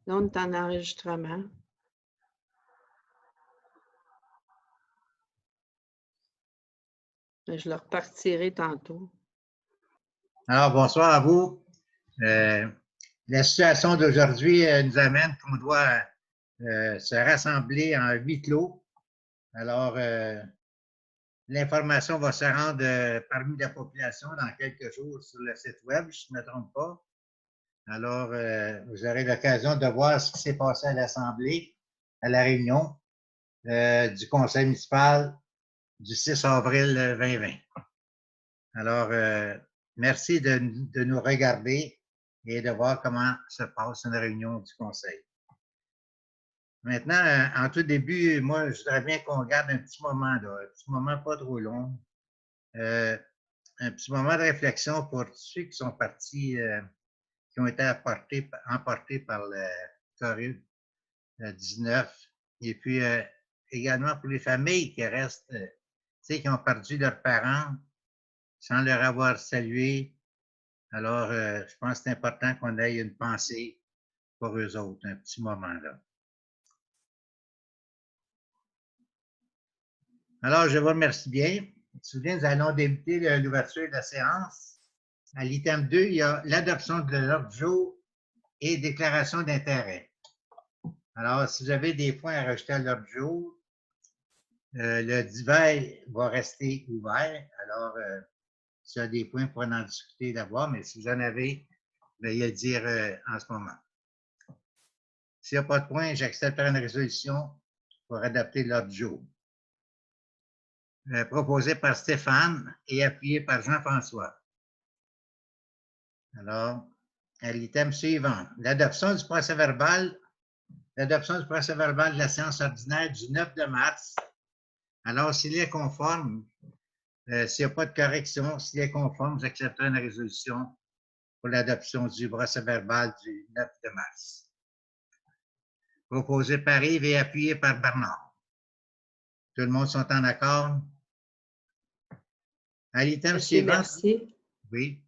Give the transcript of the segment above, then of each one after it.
Là, on est en enregistrement. Je le repartirai tantôt. Alors, bonsoir à vous. La situation d'aujourd'hui nous amène qu'on doit se rassembler en huis clos. Alors, l'information va se rendre parmi la population dans quelques jours sur le site web, je ne me trompe pas. Alors, vous aurez l'occasion de voir ce qui s'est passé à l'Assemblée, à la réunion du Conseil municipal du 6 avril 2020. Alors, merci de nous regarder et de voir comment se passe une réunion du Conseil. Maintenant, en tout début, moi, je voudrais bien qu'on garde un petit moment, là, un petit moment pas trop long, un petit moment de réflexion pour ceux qui sont partis, qui ont été emportés par le COVID-19, et puis également pour les familles qui restent, tu sais, qui ont perdu leurs parents sans leur avoir salué. Alors, je pense que c'est important qu'on ait une pensée pour eux autres, un petit moment là. Alors, je vous remercie bien. Je me souviens, nous allons débuter l'ouverture de la séance. À l'item 2, il y a l'adoption de l'ordre du jour et déclaration d'intérêt. Alors, si vous avez des points à rajouter à l'ordre du jour, le divers va rester ouvert. Alors, s'il y a des points, on pourra en discuter d'abord, mais si vous en avez, veuillez le dire en ce moment. S'il n'y a pas de point, j'accepterai une résolution pour adopter l'ordre du jour. Proposé par Stéphane et appuyé par Jean-François. Alors, à l'item suivant, l'adoption du procès-verbal de la séance ordinaire du 9 de mars. Alors, s'il est conforme, s'il n'y a pas de correction, s'il est conforme, j'accepterai une résolution pour l'adoption du procès-verbal du 9 de mars. Proposé par Yves et appuyé par Bernard. Tout le monde sont en accord? À l'item suivant. Merci. Oui.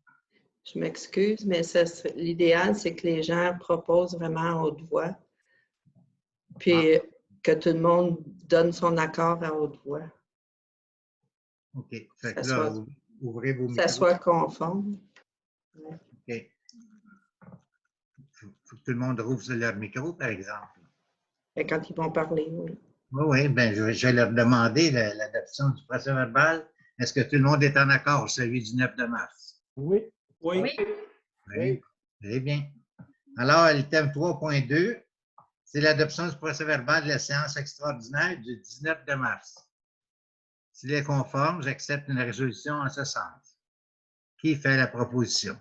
Je m'excuse, mais l'idéal, c'est que les gens proposent vraiment à haute voix. Puis que tout le monde donne son accord à haute voix. OK. Fait que là, ouvrez vos micros. Ça soit conforme. OK. Il faut que tout le monde rouvre leur micro, par exemple. Et quand ils vont parler, oui. Oui, bien, je vais leur demander l'adoption du procès-verbal. Est-ce que tout le monde est en accord, celui du 9 de mars? Oui. Oui. Oui. Très bien. Alors, l'item 3.2, c'est l'adoption du procès-verbal de la séance extraordinaire du 19 de mars. S'il est conforme, j'accepte une résolution en ce sens. Qui fait la proposition?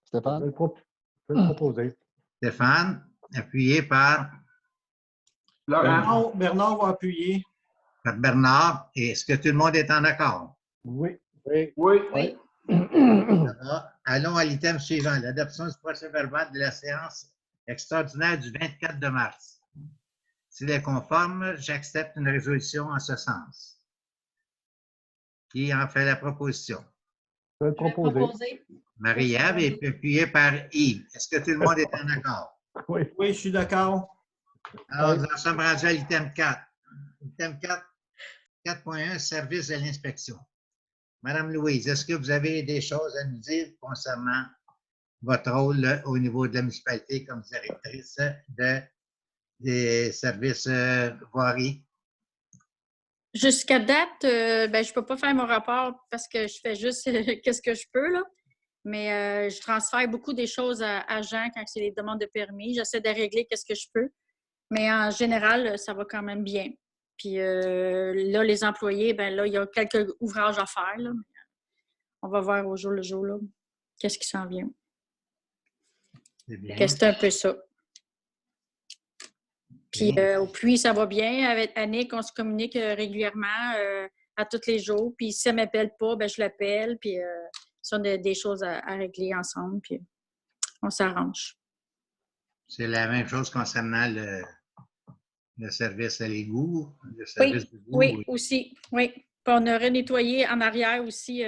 Stéphane? Je vais le proposer. Stéphane, appuyé par? Laurent. Bernard va appuyer. Par Bernard. Et est-ce que tout le monde est en accord? Oui. Oui. Alors, allons à l'item suivant, l'adoption du procès-verbal de la séance extraordinaire du 24 de mars. S'il est conforme, j'accepte une résolution en ce sens. Qui en fait la proposition? Je vais le proposer. Marie-Ève est appuyée par Yves. Est-ce que tout le monde est en accord? Oui. Oui, je suis d'accord. Alors, nous en sommes rendus à l'item 4. Item 4, 4.1, service de l'inspection. Madame Louise, est-ce que vous avez des choses à nous dire concernant votre rôle au niveau de la municipalité comme directrice des services voirie? Jusqu'à date, ben, je ne peux pas faire mon rapport parce que je fais juste qu'est-ce que je peux, là. Mais je transfère beaucoup des choses à Jean quand c'est des demandes de permis. J'essaie de régler qu'est-ce que je peux. Mais en général, ça va quand même bien. Puis là, les employés, ben là, il y a quelques ouvrages à faire, là. On va voir au jour le jour, là, qu'est-ce qui s'en vient. C'est un peu ça. Puis au puits, ça va bien. Avec Annick, on se communique régulièrement à tous les jours. Puis si elle ne m'appelle pas, ben, je l'appelle. Puis si on a des choses à régler ensemble, puis on s'arrange. C'est la même chose concernant le service à l'égout, le service d'égout? Oui, aussi. Oui. Puis on a renettoyé en arrière aussi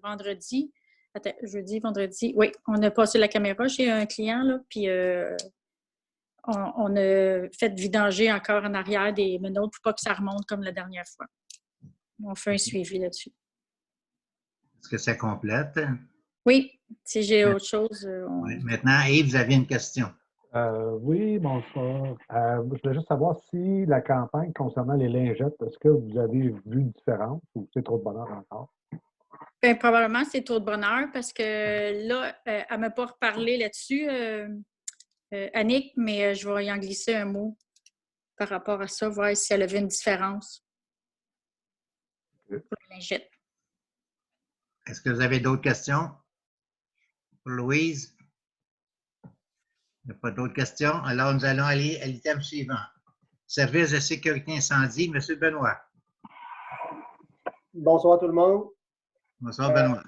vendredi. attends, jeudi, vendredi. Oui, on a passé la caméra chez un client, là, puis on a fait vidanger encore en arrière des menottes pour pas que ça remonte comme la dernière fois. On fait un suivi là-dessus. Est-ce que ça complète? Oui, si j'ai autre chose. Oui. Maintenant, Yves, vous aviez une question. Oui, bonsoir. Je voulais juste savoir si la campagne concernant les lingettes, est-ce que vous avez vu une différence ou c'est trop de bonheur encore? Bien, probablement, c'est trop de bonheur parce que là, elle ne m'a pas reparlé là-dessus, Annick, mais je vais y en glisser un mot par rapport à ça, voir si elle avait une différence pour les lingettes. Est-ce que vous avez d'autres questions pour Louise? Il n'y a pas d'autres questions. Alors, nous allons aller à l'item suivant. Service de sécurité incendie, M. Benoît. Bonsoir tout le monde. Bonsoir, Benoît.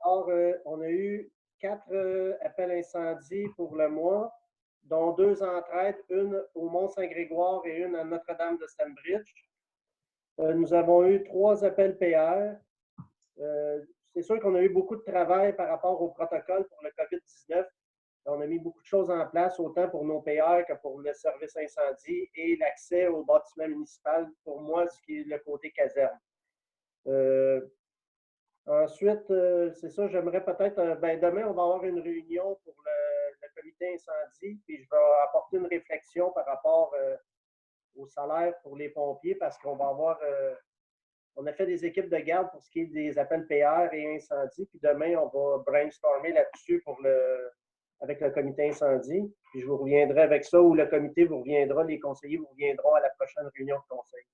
Alors, on a eu 4 appels incendie pour le mois, dont 2 entraides, une au Mont-Saint-Grégoire et une à Notre-Dame de Stanbridge. Nous avons eu 3 appels PR. C'est sûr qu'on a eu beaucoup de travail par rapport au protocole pour le COVID-19. On a mis beaucoup de choses en place, autant pour nos PR que pour le service incendie et l'accès au bâtiment municipal, pour moi, ce qui est le côté caserne. Ensuite, c'est ça, j'aimerais peut-être, demain, on va avoir une réunion pour le comité incendie, puis je vais apporter une réflexion par rapport au salaire pour les pompiers, parce qu'on va avoir, on a fait des équipes de garde pour ce qui est des appels PR et incendie, puis demain, on va brainstormer là-dessus avec le comité incendie, puis je vous reviendrai avec ça, ou le comité vous reviendra, les conseillers vous reviendront à la prochaine réunion de conseil.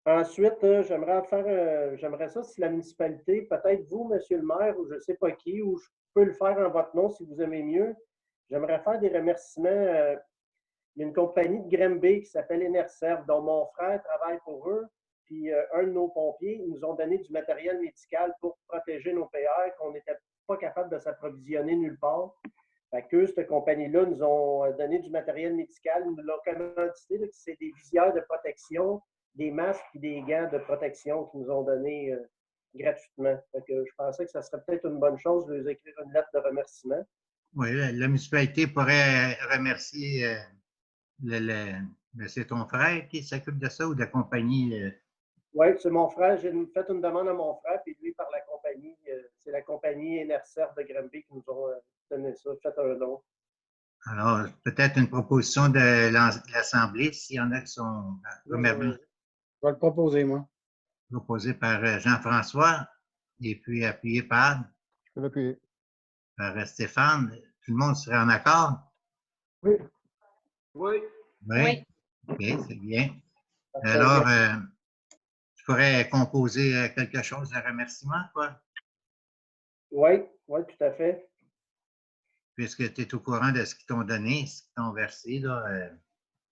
Ensuite, j'aimerais ça si la municipalité, peut-être vous, monsieur le maire, ou je ne sais pas qui, ou je peux le faire en votre nom si vous aimez mieux, j'aimerais faire des remerciements. Il y a une compagnie de Granby qui s'appelle Enerserve, dont mon frère travaille pour eux, puis un de nos pompiers, ils nous ont donné du matériel médical pour protéger nos PR, qu'on n'était pas capable de s'approvisionner nulle part. Fait que cette compagnie-là nous ont donné du matériel médical, nous l'ont commandité, c'est des visières de protection, des masques et des gants de protection qu'ils nous ont donnés gratuitement. Fait que je pensais que ça serait peut-être une bonne chose de leur écrire une lettre de remerciement. Oui, la municipalité pourrait remercier c'est ton frère qui s'occupe de ça ou de la compagnie? Oui, c'est mon frère. J'ai fait une demande à mon frère, puis lui, par la compagnie, c'est la compagnie Enerserve de Granby qui nous ont donné ça, fait un don. Alors, peut-être une proposition de l'Assemblée, s'il y en a qui sont Je vais le proposer, moi. proposés par Jean-François et puis appuyé par Stéphane. Tout le monde serait en accord? Oui. Oui. Oui. OK, c'est bien. Alors, tu pourrais composer quelque chose de remerciement, quoi? Oui, tout à fait. Puisque tu es au courant de ce qu'ils t'ont donné, ce qu'ils t'ont versé, là.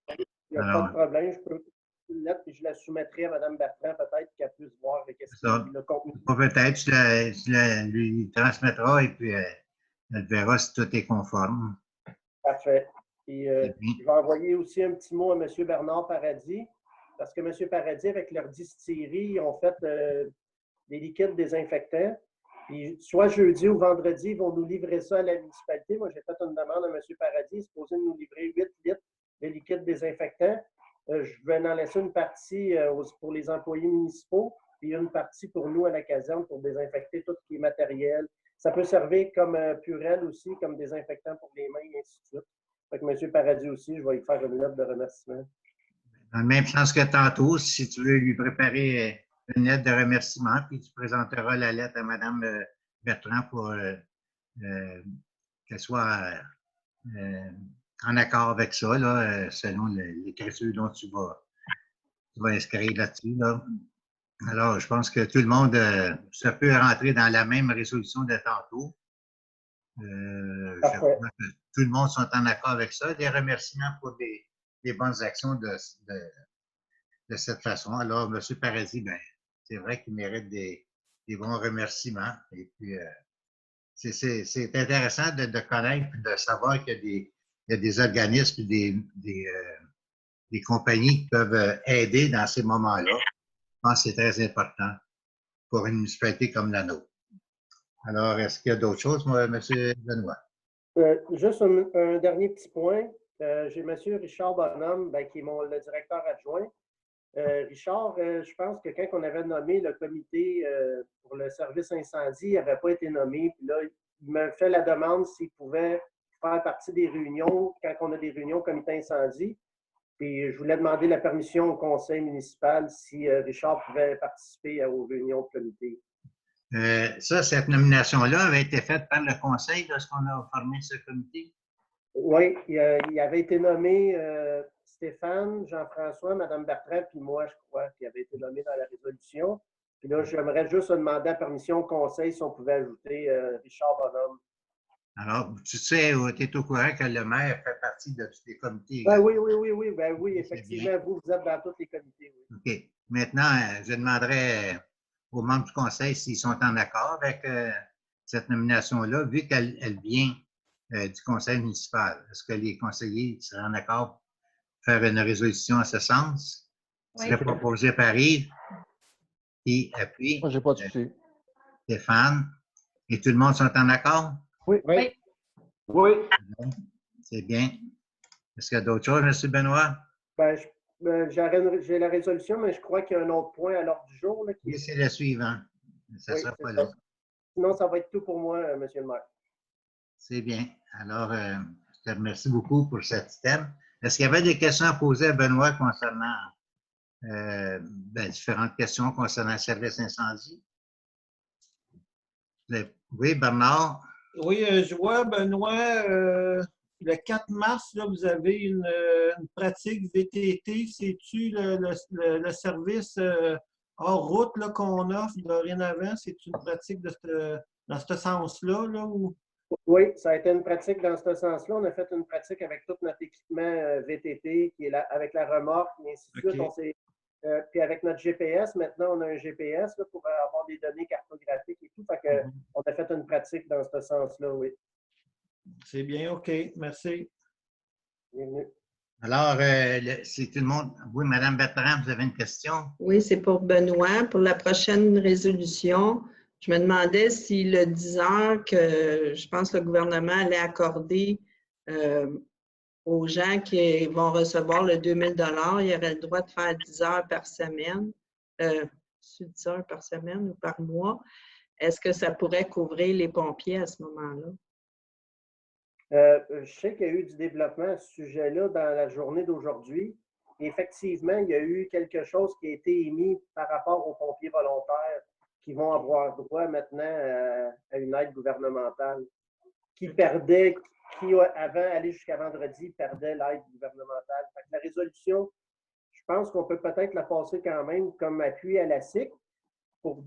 Il n'y a pas de problème. Je peux une lettre et je la soumettrai à Mme Bertrand, peut-être qu'elle puisse voir le contenu. Peut-être, tu lui transmettras et puis elle verra si tout est conforme. Parfait. Et, je vais envoyer aussi un petit mot à M. Bernard Paradis, parce que M. Paradis, avec leur distillerie, ils ont fait des liquides désinfectants. Puis, soit jeudi ou vendredi, ils vont nous livrer ça à la municipalité. Moi, j'ai fait une demande à M. Paradis, il est supposé nous livrer 8 litres de liquide désinfectant. Je vais en laisser une partie pour les employés municipaux, puis une partie pour nous à la caserne pour désinfecter tout ce qui est matériel. Ça peut servir comme purelle aussi, comme désinfectant pour les mains, et ainsi de suite. Fait que M. Paradis aussi, je vais lui faire une lettre de remerciement. Dans le même sens que tantôt, si tu veux lui préparer une lettre de remerciement, puis tu présenteras la lettre à Mme Bertrand pour qu'elle soit en accord avec ça, là, selon l'écriture dont tu vas inscrire là-dessus. Là. Alors, je pense que tout le monde, ça peut rentrer dans la même résolution de tantôt. Je crois que tout le monde sont en accord avec ça. Des remerciements pour des bonnes actions de cette façon. Alors, M. Paradis, c'est vrai qu'il mérite des bons remerciements. Et puis, c'est intéressant de connaître et de savoir qu'il y a des organismes, des compagnies qui peuvent aider dans ces moments-là. Je pense que c'est très important. pour une municipalité comme la nôtre. Alors, est-ce qu'il y a d'autres choses, moi, M. Benoît? Juste un dernier petit point. J'ai M. Richard Bonhomme, qui est le directeur adjoint. Richard, je pense que quand on avait nommé le comité pour le service incendie, il n'avait pas été nommé. Puis là, il m'a fait la demande s'il pouvait faire partie des réunions quand on a des réunions au comité incendie. Puis je voulais demander la permission au conseil municipal si Richard pouvait participer aux réunions de comité. Cette nomination-là avait été faite par le conseil lorsqu'on a formé ce comité? Oui, il avait été nommé Stéphane, Jean-François, Mme Bertrand, puis moi, je crois, qui avait été nommé dans la résolution. Puis là, j'aimerais juste demander la permission au conseil si on pouvait ajouter Richard Bonhomme. Alors, tu sais, tu es au courant que le maire fait partie de tous les comités. Oui, effectivement, vous êtes dans tous les comités. Oui. OK. Maintenant, je demanderai aux membres du conseil s'ils sont en accord avec cette nomination-là, vu qu'elle vient du conseil municipal. Est-ce que les conseillers seraient en accord pour faire une résolution en ce sens? Oui. Serait proposé par Yves et appuie. Moi, je n'ai pas de souci. Stéphane. Et tout le monde sont en accord? Oui. Oui. C'est bien. Est-ce qu'il y a d'autres choses, M. Benoît? J'ai la résolution, mais je crois qu'il y a un autre point à l'ordre du jour. Là, Oui, c'est le suivant. Ça ne sera pas là. Sinon, ça va être tout pour moi, M. le maire. C'est bien. Alors, je te remercie beaucoup pour cet thème. Est-ce qu'il y avait des questions à poser à Benoît concernant différentes questions concernant le service incendie? Oui, Bernard? Oui, je vois, Benoît, le 4 mars, là, vous avez une pratique VTT. C'est-tu le service hors route qu'on offre dorénavant? C'est une pratique dans ce sens-là? Là, ou... Oui, ça a été une pratique dans ce sens-là. On a fait une pratique avec tout notre équipement VTT qui est là, avec la remorque et ainsi de suite. Okay. Puis avec notre GPS, maintenant, on a un GPS là, pour avoir des données cartographiques et tout. Fait que, on a fait une pratique dans ce sens-là, oui. C'est bien, OK. Merci. Bienvenue. Alors, si tout le monde... Oui, Mme Bertrand, vous avez une question? Oui, c'est pour Benoît. Pour la prochaine résolution, je me demandais si le 10 heures que je pense que le gouvernement allait accorder aux gens qui vont recevoir le 2 000 $, ils auraient le droit de faire 10 heures par semaine, 10 heures par semaine ou par mois. Est-ce que ça pourrait couvrir les pompiers à ce moment-là? Je sais qu'il y a eu du développement à ce sujet-là dans la journée d'aujourd'hui. Effectivement, il y a eu quelque chose qui a été émis par rapport aux pompiers volontaires qui vont avoir droit maintenant à une aide gouvernementale, qui perdaient, qui avant, aller jusqu'à vendredi, perdaient l'aide gouvernementale. Fait que la résolution, je pense qu'on peut peut-être la passer quand même comme appui à la SIC pour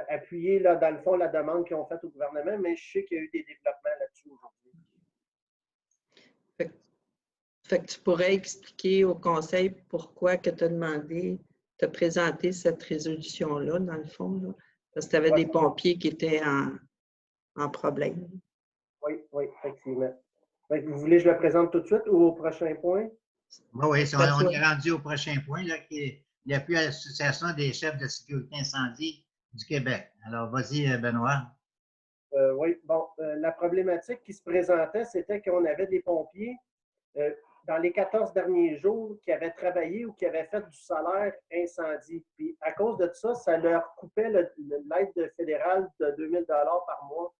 appuyer, là, dans le fond, la demande qu'ils ont faite au gouvernement, mais je sais qu'il y a eu des développements là-dessus aujourd'hui. Fait que tu pourrais expliquer au conseil pourquoi que tu as demandé, tu as présenté cette résolution-là, dans le fond, là, parce que tu avais des pompiers qui étaient en problème. Oui, effectivement. Vous voulez que je le présente tout de suite ou au prochain point? Oui, on est rendu au prochain point, là, qui est l'appui à l'Association des chefs de sécurité incendie du Québec. Alors, vas-y, Benoît. Oui, bon, la problématique qui se présentait, c'était qu'on avait des pompiers dans les 14 derniers jours qui avaient travaillé ou qui avaient fait du salaire incendie. Puis, à cause de ça, ça leur coupait l'aide fédérale de 2 000 $ par mois.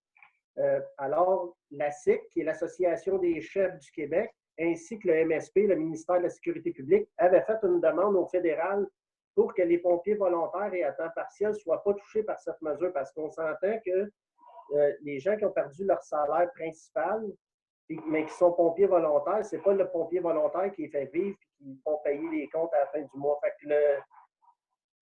Alors, la SIC, qui est l'Association des chefs du Québec, ainsi que le MSP, le ministère de la Sécurité publique, avaient fait une demande au fédéral pour que les pompiers volontaires et à temps partiel ne soient pas touchés par cette mesure, parce qu'on s'entend que les gens qui ont perdu leur salaire principal, mais qui sont pompiers volontaires, ce n'est pas le pompier volontaire qui les fait vivre et qui vont payer les comptes à la fin du mois. Fait que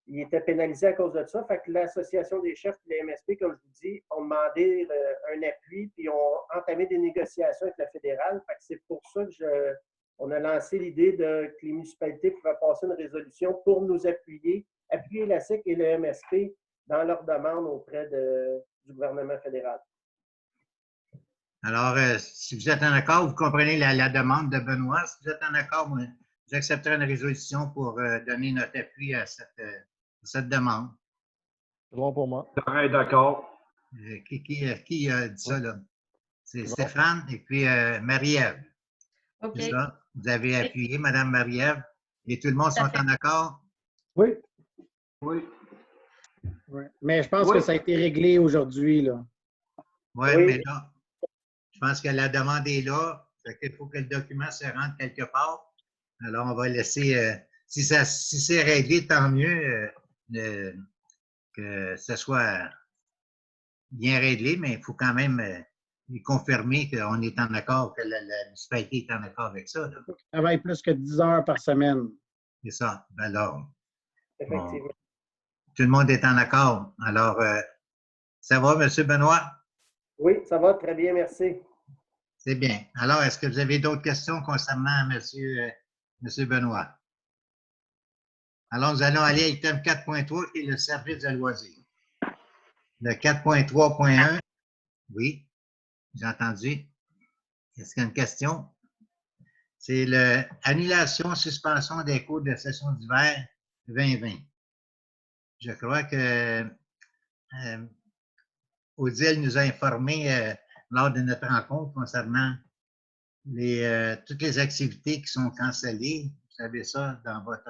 il était pénalisé à cause de ça. Fait que l'Association des chefs et les MSP, comme je vous dis, ont demandé un appui puis ont entamé des négociations avec la fédérale. Fait que c'est pour ça que on a lancé l'idée que les municipalités pouvaient passer une résolution pour nous appuyer la SIC et le MSP dans leur demande auprès du gouvernement fédéral. Alors, si vous êtes en accord, vous comprenez la demande de Benoît. Si vous êtes en accord, j'accepterai une résolution pour donner notre appui à cette demande. C'est bon pour moi. Laurent est d'accord. Qui a dit ça, là? C'est Bon. Stéphane et puis Marie-Ève. OK. C'est ça? Vous avez appuyé, Mme Marie-Ève. Et tout le monde sont en accord? Oui. Oui. Ouais. Mais je pense Oui. que ça a été réglé aujourd'hui, là. Ouais, Oui. mais là, je pense que la demande est là. Fait qu'il faut que le document se rende quelque part. Alors, on va laisser, si c'est réglé, tant mieux que ce soit bien réglé, mais il faut quand même confirmer qu'on est en accord, que la municipalité est en accord avec ça. Là. Je travaille plus que 10 heures par semaine. C'est ça. Alors, Effectivement. tout le monde est en accord. Alors, ça va, M. Benoît? Oui, ça va très bien, merci. C'est bien. Alors, est-ce que vous avez d'autres questions concernant M. Benoît? Alors, nous allons aller à l'item 4.3 qui est le service de loisirs. Le 4.3.1, oui, j'ai entendu. Est-ce qu'il y a une question? C'est l'annulation, suspension des cours de session d'hiver 2020. Je crois que Odile nous a informé lors de notre rencontre concernant toutes les activités qui sont cancellées. Vous savez ça dans votre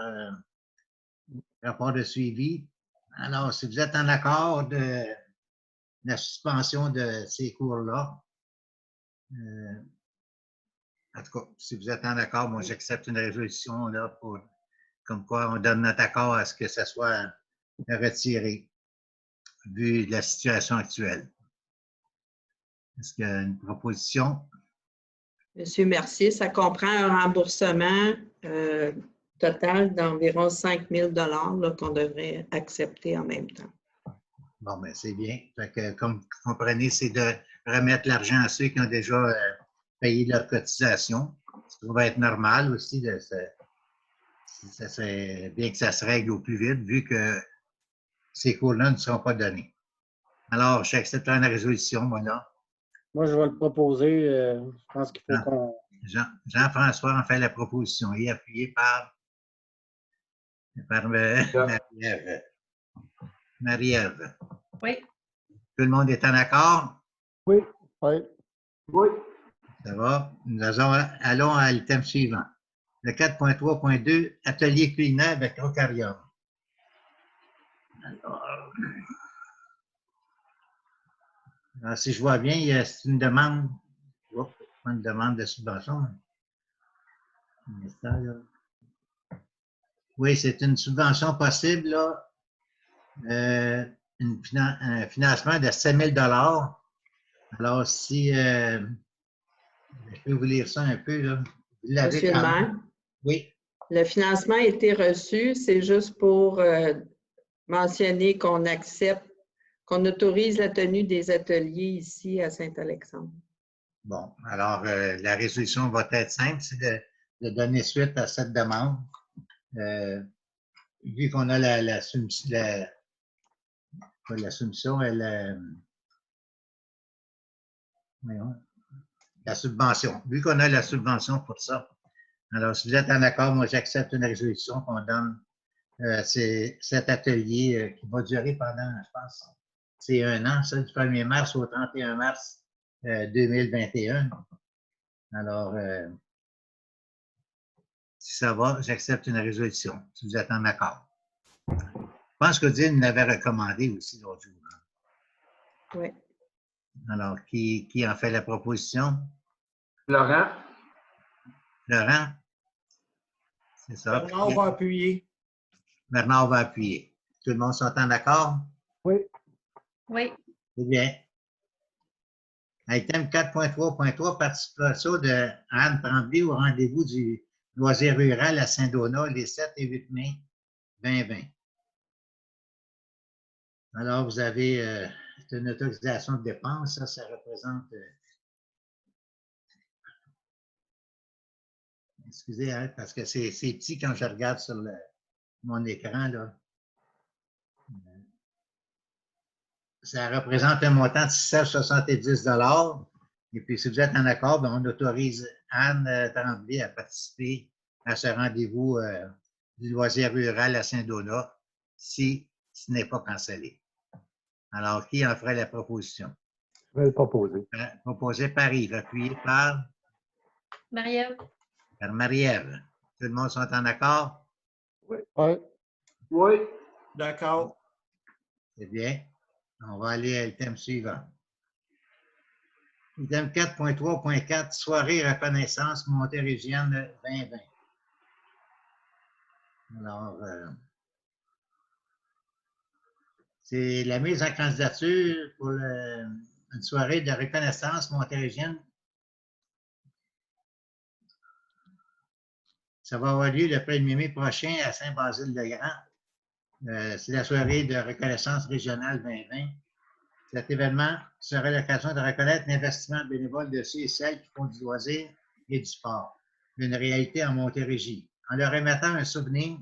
rapport de suivi. Alors, si vous êtes en accord de la suspension de ces cours-là, en tout cas, si vous êtes en accord, moi, j'accepte une résolution là pour comme quoi on donne notre accord à ce que ça soit retiré, vu la situation actuelle. Est-ce qu'il y a une proposition? Monsieur Mercier, ça comprend un remboursement total d'environ 5 000 $ qu'on devrait accepter en même temps. Bon, bien, c'est bien. Fait que, comme vous comprenez, c'est de remettre l'argent à ceux qui ont déjà payé leur cotisation. Ça va être normal aussi. Ça serait bien que ça se règle au plus vite, vu que ces cours-là ne seront pas donnés. Alors, j'accepte la résolution, moi, là. Moi, je vais le proposer. Je pense qu'il faut qu'on... Jean-François en fait la proposition. Il est appuyé par Marie-Ève. Marie-Ève. Oui. Tout le monde est en accord? Oui. Oui. Oui. Ça va. Nous allons à l'item suivant. Le 4.3.2, atelier culinaire avec Rocarium. Alors, si je vois bien, c'est une demande. Pas une demande de subvention. Oui, c'est une subvention possible, là. Un financement de 7 000 $. Alors, si je peux vous lire ça un peu, là. Vous l'avez Monsieur le quand maire, même. Oui. le financement a été reçu. C'est juste pour mentionner qu'on accepte, qu'on autorise la tenue des ateliers ici à Saint-Alexandre. Bon, alors la résolution va être simple, c'est de donner suite à cette demande. Vu qu'on a la subvention, la subvention. Vu qu'on a la subvention pour ça, alors si vous êtes en accord, moi j'accepte une résolution qu'on donne cet atelier qui va durer pendant, je pense, c'est 1 an, ça, du 1er mars au 31 mars 2021. Alors, si ça va, j'accepte une résolution, si vous êtes en accord. Je pense que Odile nous l'avait recommandé aussi l'autre jour. Oui. Alors, qui en fait la proposition? Laurent? Laurent? C'est ça. Bernard va appuyer. Bernard va appuyer. Tout le monde sont en accord? Oui. Oui. C'est bien. Item 4.3.3, participation de Anne Tremblay au rendez-vous du loisir rural à Saint-Donat les 7 et 8 mai 2020. Alors, vous avez une autorisation de dépense, ça représente... excusez, hein, parce que c'est petit quand je regarde sur mon écran, là. Ça représente un montant de 670 $. Et puis, si vous êtes en accord, bien, on autorise Anne Tremblay à participer à ce rendez-vous du loisir rural à Saint-Donat si ce n'est pas cancellé. Alors, qui en ferait la proposition? Je vais le proposer. Proposé par Yves, appuyé par Marie-Ève? Marie-Ève. Tout le monde sont en accord? Oui. Oui. D'accord. C'est bien. On va aller à l'item suivant. Item 4.3.4, soirée reconnaissance Montérégienne 2020. Alors, c'est la mise en candidature pour une soirée de reconnaissance montérégienne. Ça va avoir lieu le 1er mai prochain à Saint-Basile-le-Grand. C'est la soirée de reconnaissance régionale 2020. Cet événement sera l'occasion de reconnaître l'investissement bénévole de ceux et celles qui font du loisir et du sport, une réalité en Montérégie, en leur remettant un souvenir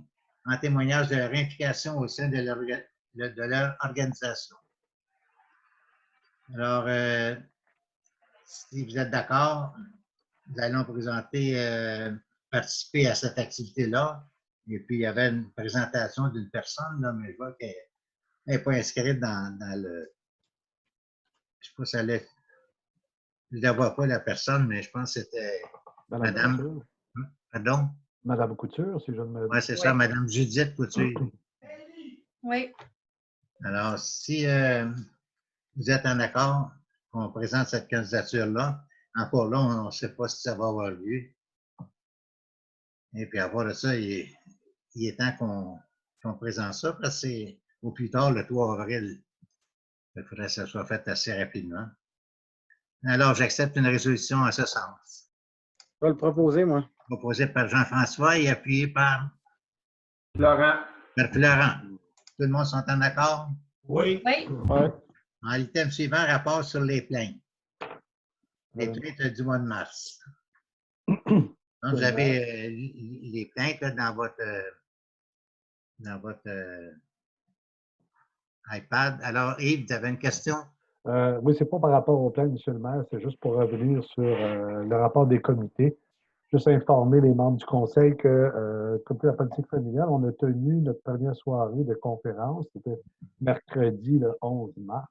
en témoignage de leur implication au sein de leur organisation. Alors, si vous êtes d'accord, nous allons participer à cette activité-là. Et puis, il y avait une présentation d'une personne, là, mais je vois qu'elle n'est pas inscrite dans le... Je ne sais pas si elle est... Je ne la vois pas, la personne, mais je pense que c'était Madame... Couture. Pardon? Madame Couture, si je ne me... Oui, c'est ça, Madame Judith Couture. Oui. Alors, si vous êtes en accord qu'on présente cette candidature-là, encore là, on ne sait pas si ça va avoir lieu. Et puis, à part de ça, il est temps qu'on présente ça, parce que c'est au plus tard le 3 avril. Il faudrait que ça soit fait assez rapidement. Alors, j'accepte une résolution en ce sens. Je vais le proposer, moi. Proposée par Jean-François et appuyée par Florent. Florent. Tout le monde sont en accord? Oui. Oui. Oui. En l'item suivant, rapport sur les plaintes. Les plaintes du mois de mars. Donc, vous avez les plaintes là, dans votre iPad. Alors, Yves, tu avais une question? Oui, c'est pas par rapport au plan, monsieur le maire, c'est juste pour revenir sur le rapport des comités. Juste informer les membres du conseil que, comme la politique familiale, on a tenu notre première soirée de conférence, c'était mercredi le 11 mars.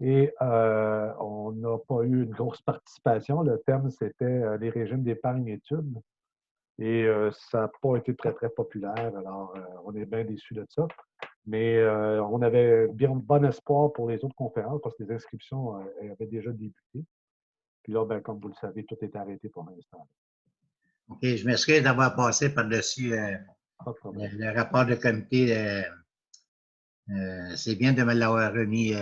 Et on n'a pas eu une grosse participation. Le thème, c'était les régimes d'épargne-études. Et ça n'a pas été très, très populaire. Alors, on est bien déçus de ça. Mais on avait bien bon espoir pour les autres conférences parce que les inscriptions avaient déjà débuté. Puis là, ben, comme vous le savez, tout est arrêté pour l'instant. OK, je m'excuse d'avoir passé par-dessus le rapport de comité. C'est bien de me l'avoir remis,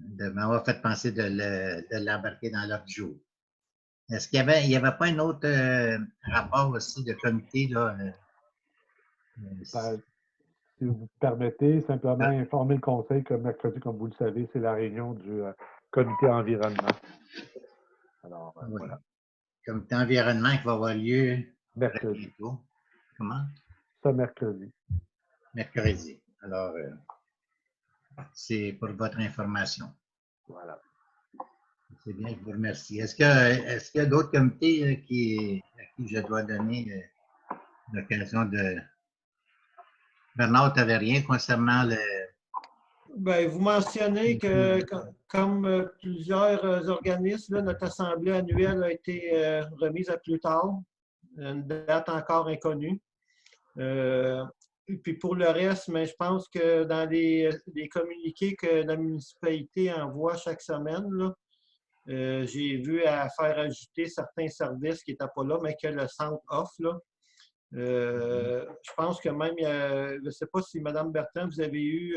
de m'avoir fait penser de l'embarquer dans l'ordre du jour. Est-ce qu'il y avait pas un autre rapport aussi de comité, là? Si vous permettez, simplement informer le conseil que mercredi, comme vous le savez, c'est la réunion du comité environnement. Alors, oui. voilà. Comité environnement qui va avoir lieu mercredi. Bientôt. Comment? Ça, mercredi. Mercredi. Alors, c'est pour votre information. Voilà. C'est bien, je vous remercie. Est-ce qu'il y a d'autres comités à qui je dois donner l'occasion de... Bernard, tu n'avais rien concernant le... Ben, vous mentionnez que, comme plusieurs organismes, là, notre assemblée annuelle a été remise à plus tard, une date encore inconnue. Et puis pour le reste, mais je pense que dans les communiqués que la municipalité envoie chaque semaine, là, j'ai vu à faire ajouter certains services qui n'étaient pas là, mais que le centre offre. Là. Je pense que même, je ne sais pas si Mme Bertrand, vous avez eu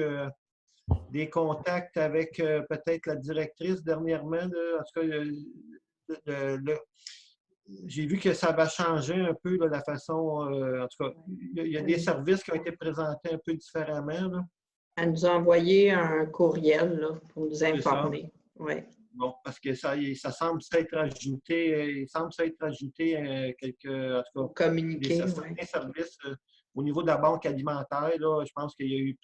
des contacts avec peut-être la directrice dernièrement. Là. En tout cas, j'ai vu que ça va changer un peu là, la façon. En tout cas, il y a des services qui ont été présentés un peu différemment. Là. Elle nous a envoyé un courriel là, pour nous informer. Oui. Bon, parce que ça semble s'être ajouté, il semble s'être ajouté quelques, en tout cas, communiquer, certains services au niveau de la banque alimentaire. Là, je pense qu'il y a eu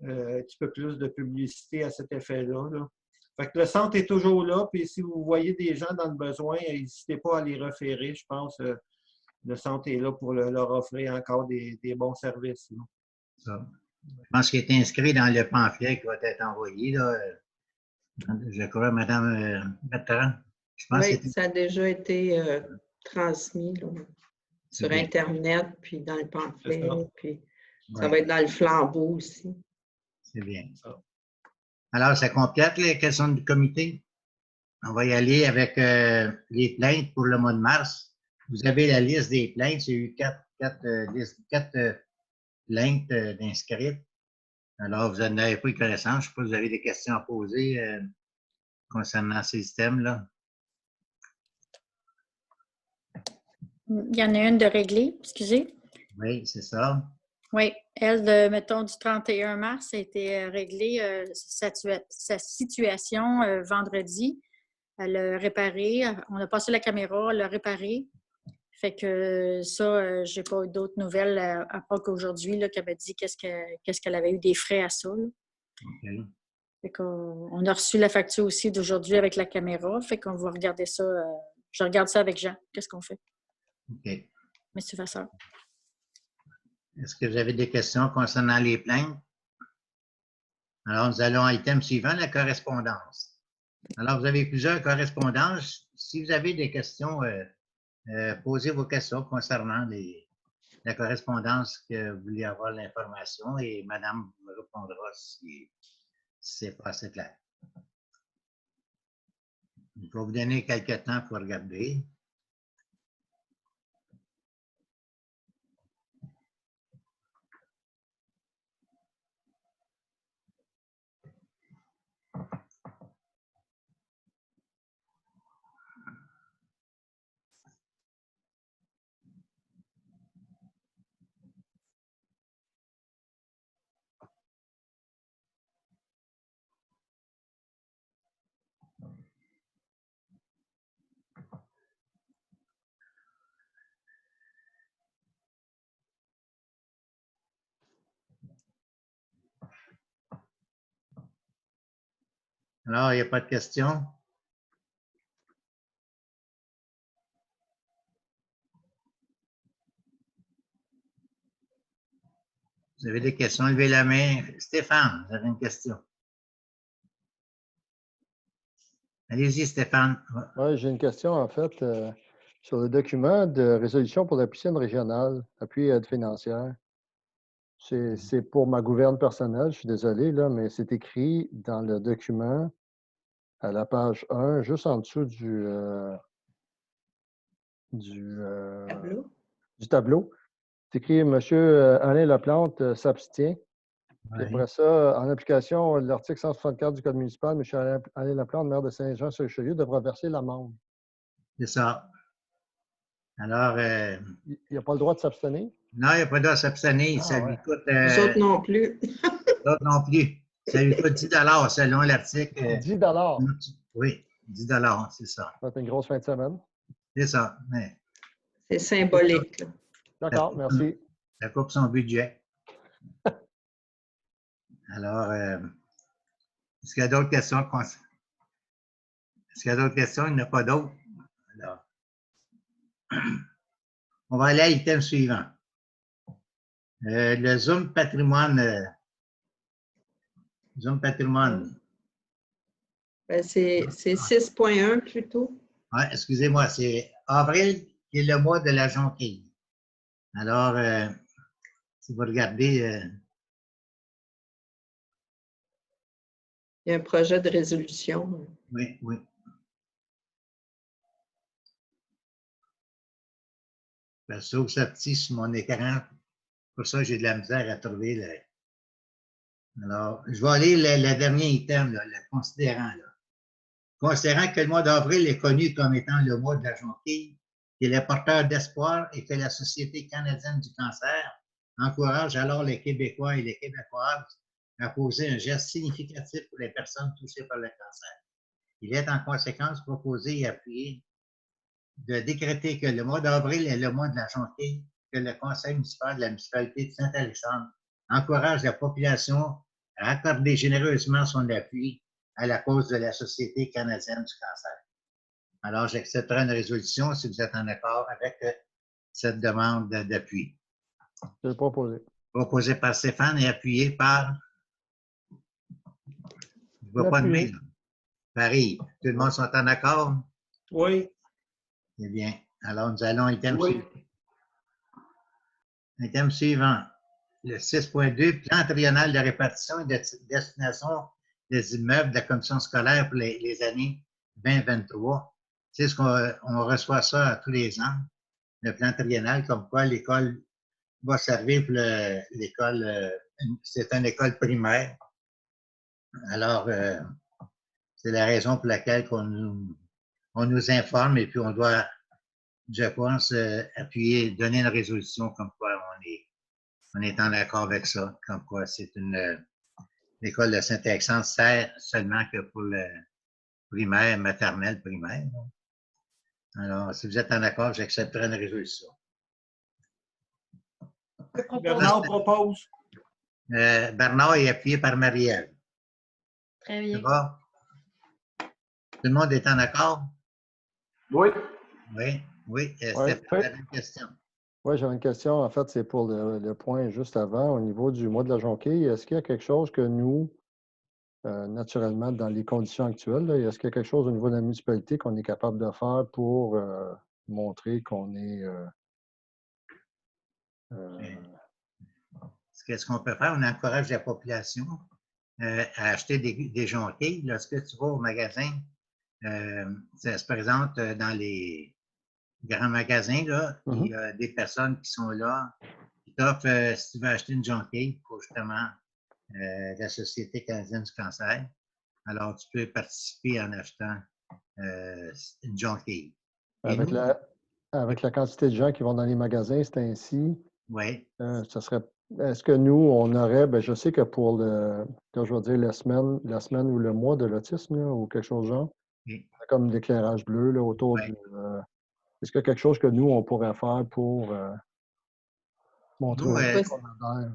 un petit peu plus de publicité à cet effet-là. Là. Fait que le centre est toujours là, puis si vous voyez des gens dans le besoin, n'hésitez pas à les référer. Je pense le centre est là pour leur offrir encore des bons services. Ça. Je pense qu'il est inscrit dans le pamphlet qui va être envoyé, là. Je crois, Mme Bertrand. Je pense Oui, que ça a déjà été transmis là, sur bien. Internet, puis dans le pamphlet, C'est ça. puis ça Ouais, va être dans le flambeau aussi. c'est bien. Ça. Alors, ça complète les questions du comité. On va y aller avec les plaintes pour le mois de mars. Vous avez la liste des plaintes. Il y a eu quatre plaintes d'inscrites. Alors, vous en avez pris connaissance. Je ne sais pas si vous avez des questions à poser concernant ces systèmes-là. Il y en a une de réglée, excusez. Oui, c'est ça. Oui, elle, mettons, du 31 mars, a été réglée sa situation vendredi. Elle a réparé, on a passé la caméra, elle a réparé. Fait que ça, j'ai pas eu d'autres nouvelles à part qu'aujourd'hui, qu'elle m'a dit qu'est-ce qu'elle avait eu des frais à ça. Là. OK. Fait qu'on a reçu la facture aussi d'aujourd'hui avec la caméra. Fait qu'on va regarder ça. Je regarde ça avec Jean. Qu'est-ce qu'on fait? OK. Monsieur Vasseur. Est-ce que vous avez des questions concernant les plaintes? Alors, nous allons à l'item suivant, la correspondance. Alors, vous avez plusieurs correspondances. Si vous avez des questions, posez vos questions concernant la correspondance que vous voulez avoir l'information et Madame vous répondra si c'est pas assez clair. Je vais vous donner quelques temps pour regarder. Alors, il n'y a pas de questions? Vous avez des questions? Levez la main. Stéphane, vous avez une question? Allez-y, Stéphane. Oui, j'ai une question, en fait, sur le document de résolution pour la piscine régionale, appui et aide financière. C'est pour ma gouverne personnelle, je suis désolé, là, mais c'est écrit dans le document, à la page 1, juste en dessous du Tableau. tableau. C'est écrit M. Alain Laplante s'abstient. Puis Oui, après ça, en application de l'article 164 du Code municipal, M. Alain Laplante, maire de Saint-Jean-sur-Richelieu, devra verser l'amende. c'est ça. Alors, Il n'a pas le droit de s'abstenir? non, il n'y a pas de s'abstenir. Ah, Ça lui ouais. coûte. Les autres non plus. L'autre non plus. Ça lui coûte 10 selon l'article. 10 Oui, 10 c'est ça. Ça va être une grosse fin de semaine. C'est ça. Mais C'est symbolique. Là. D'accord, merci. ça coupe son budget. Alors, est-ce qu'il y a d'autres questions? Est-ce qu'il y a d'autres questions? Il n'y en a pas d'autres. Alors, on va aller à l'item suivant. Le Zoom patrimoine. Zoom patrimoine. Ben, c'est 6.1 plutôt. Ouais, excusez-moi, c'est avril qui est le mois de la jonquille. Alors, si vous regardez, Il y a un projet de résolution. oui, oui. Ben, sauf ça petit sur mon écran. Pour ça, j'ai de la misère à trouver le. Alors, je vais aller le dernier item, là, le considérant. Là. Considérant que le mois d'avril est connu comme étant le mois de la jonquille, qu'il est porteur d'espoir et que la Société canadienne du cancer encourage alors les Québécois et les Québécoises à poser un geste significatif pour les personnes touchées par le cancer. Il est en conséquence proposé et appuyé de décréter que le mois d'avril est le mois de la jonquille, que le Conseil municipal de la municipalité de Saint-Alexandre encourage la population à accorder généreusement son appui à la cause de la Société canadienne du cancer. Alors, j'accepterai une résolution si vous êtes en accord avec cette demande d'appui. Je vais le proposer. Proposé par Stéphane et appuyé par... Je ne vois pas de main. Paris. Tout le monde sont en accord? Oui. Eh bien, alors nous allons à l'item Oui. suivant. Item suivant. Le 6.2, plan triennal de répartition et de destination des immeubles de la commission scolaire pour les années 2023. C'est ce qu'on reçoit ça tous les ans, le plan triennal, comme quoi l'école va servir pour l'école, c'est une école primaire. Alors, c'est la raison pour laquelle on nous informe et puis on doit, je pense, appuyer, donner une résolution comme quoi on est en accord avec ça, comme quoi c'est l'école de Saint-Exense sert seulement que pour le primaire, maternelle, primaire. Alors, si vous êtes en accord, j'accepterai une résolution. Bernard propose. Bernard est appuyé par Marielle. Très bien. Ça va? Tout le monde est en accord? Oui. Oui, oui. Ouais. Stéphane, avait une question. Oui, j'avais une question. En fait, c'est pour le point juste avant, au niveau du mois de la Jonquille. Est-ce qu'il y a quelque chose que nous, naturellement, dans les conditions actuelles, là, est-ce qu'il y a quelque chose au niveau de la municipalité qu'on est capable de faire pour montrer qu'on est... Qu'est-ce qu'on peut faire? On encourage la population à acheter des jonquilles. Lorsque tu vas au magasin, ça se présente dans les grands magasins, là, il y a des personnes qui sont là, qui t'offrent, si tu veux acheter une jonquille pour justement la Société canadienne du cancer, alors tu peux participer en achetant une jonquille. Avec la quantité de gens qui vont dans les magasins, c'est ainsi. Oui. Ça serait. Est-ce que nous, on aurait, ben, je sais que pour quand je vais dire la semaine ou le mois de l'autisme, ou quelque chose de genre, comme l'éclairage bleu là, autour du. Est-ce qu'il y a quelque chose que nous, on pourrait faire pour montrer qu'on adhère?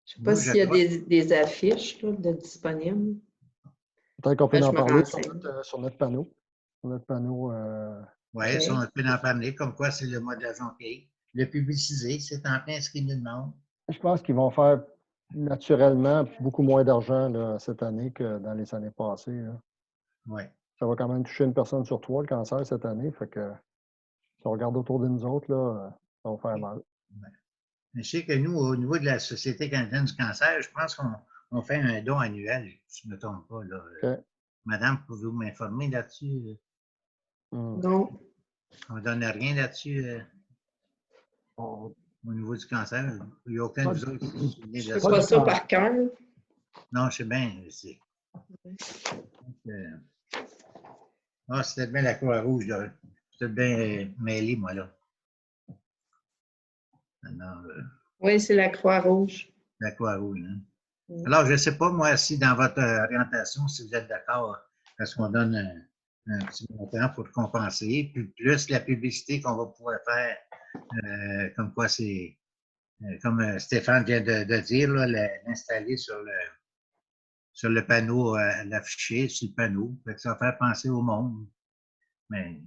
Je ne sais pas s'il y a des affiches là, de disponibles. Peut-être qu'on peut en parler sur notre panneau. Oui, on peut en parler, comme quoi c'est le mois de la jonquille. Le publiciser, c'est en plein ce qu'ils nous demandent. Je pense qu'ils vont faire naturellement beaucoup moins d'argent cette année que dans les années passées. Oui. Ça va quand même toucher une personne sur 3, le cancer, cette année. Fait que si on regarde autour de nous autres, là, ça va faire mal. Ouais. Je sais que nous, au niveau de la Société canadienne du cancer, je pense qu'on fait un don annuel, si je ne me trompe pas. Là. Okay. Madame, pouvez-vous m'informer là-dessus? Non. On ne donne rien là-dessus au niveau du cancer. Il n'y a aucun de vous autres qui se souvient de ça. Je ne fais pas ça par cœur. Non, je sais bien. C'était bien la Croix-Rouge. J'étais bien mêlé, moi, là. Alors, oui, c'est la Croix-Rouge. La Croix-Rouge, hein? Alors, je ne sais pas, moi, si dans votre orientation, si vous êtes d'accord, est-ce qu'on donne un petit montant pour compenser, puis plus la publicité qu'on va pouvoir faire, comme quoi c'est, comme Stéphane vient de dire, l'installer sur le panneau, l'afficher sur le panneau, ça va faire penser au monde. Mais,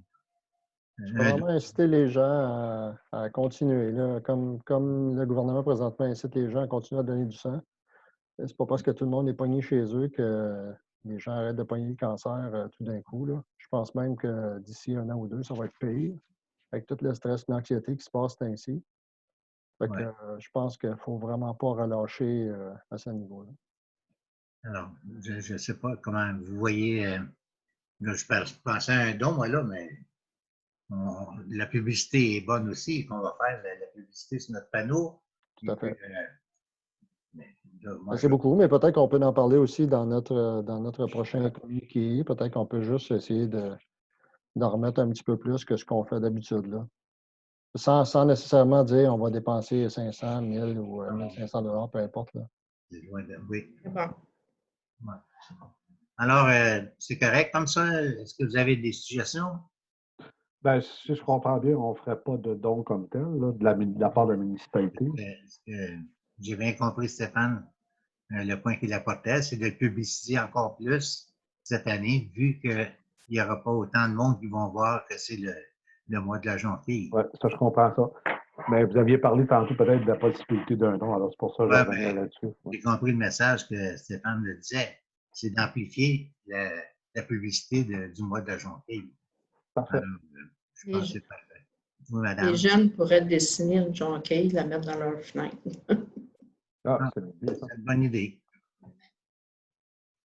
je peux vraiment inciter les gens à continuer, là, comme le gouvernement présentement incite les gens à continuer à donner du sang. C'est pas parce que tout le monde est pogné chez eux que les gens arrêtent de pogner le cancer tout d'un coup. Là. Je pense même que d'ici 1 an ou 2, ça va être pire, avec tout le stress et l'anxiété qui se passe ainsi. Fait que, je pense qu'il ne faut vraiment pas relâcher à ce niveau-là. Alors, je ne sais pas comment vous voyez, là, je pensais à un don, moi, là, mais la publicité est bonne aussi, qu'on va faire la publicité sur notre panneau. Tout à fait. Là, c'est beaucoup, mais peut-être qu'on peut en parler aussi dans notre prochain communiqué. Peut-être qu'on peut juste essayer d'en remettre un petit peu plus que ce qu'on fait d'habitude, là. Sans nécessairement dire on va dépenser 500, 1000 ou 1500 $, peu importe. Là. C'est loin de... Oui. C'est bon. Ouais. Alors, c'est correct comme ça? Est-ce que vous avez des suggestions? Bien, si je comprends bien, on ne ferait pas de don comme tel, là, de la part de la municipalité. J'ai bien compris, Stéphane, le point qu'il apportait, c'est de publiciser encore plus cette année, vu qu'il n'y aura pas autant de monde qui vont voir que c'est le mois de la jonquille. Oui, ça, je comprends ça. Mais vous aviez parlé tantôt peut-être de la possibilité d'un nom, alors c'est pour ça que je Ouais, revenais là-dessus. J'ai compris le message que Stéphane le disait. C'est d'amplifier la publicité du mois de Jonquille. Parfait. Alors, je pense que c'est parfait. Oui, Les madame. jeunes pourraient dessiner une jonquille, la mettre dans leur fenêtre. Ah, c'est bien. C'est une bonne idée.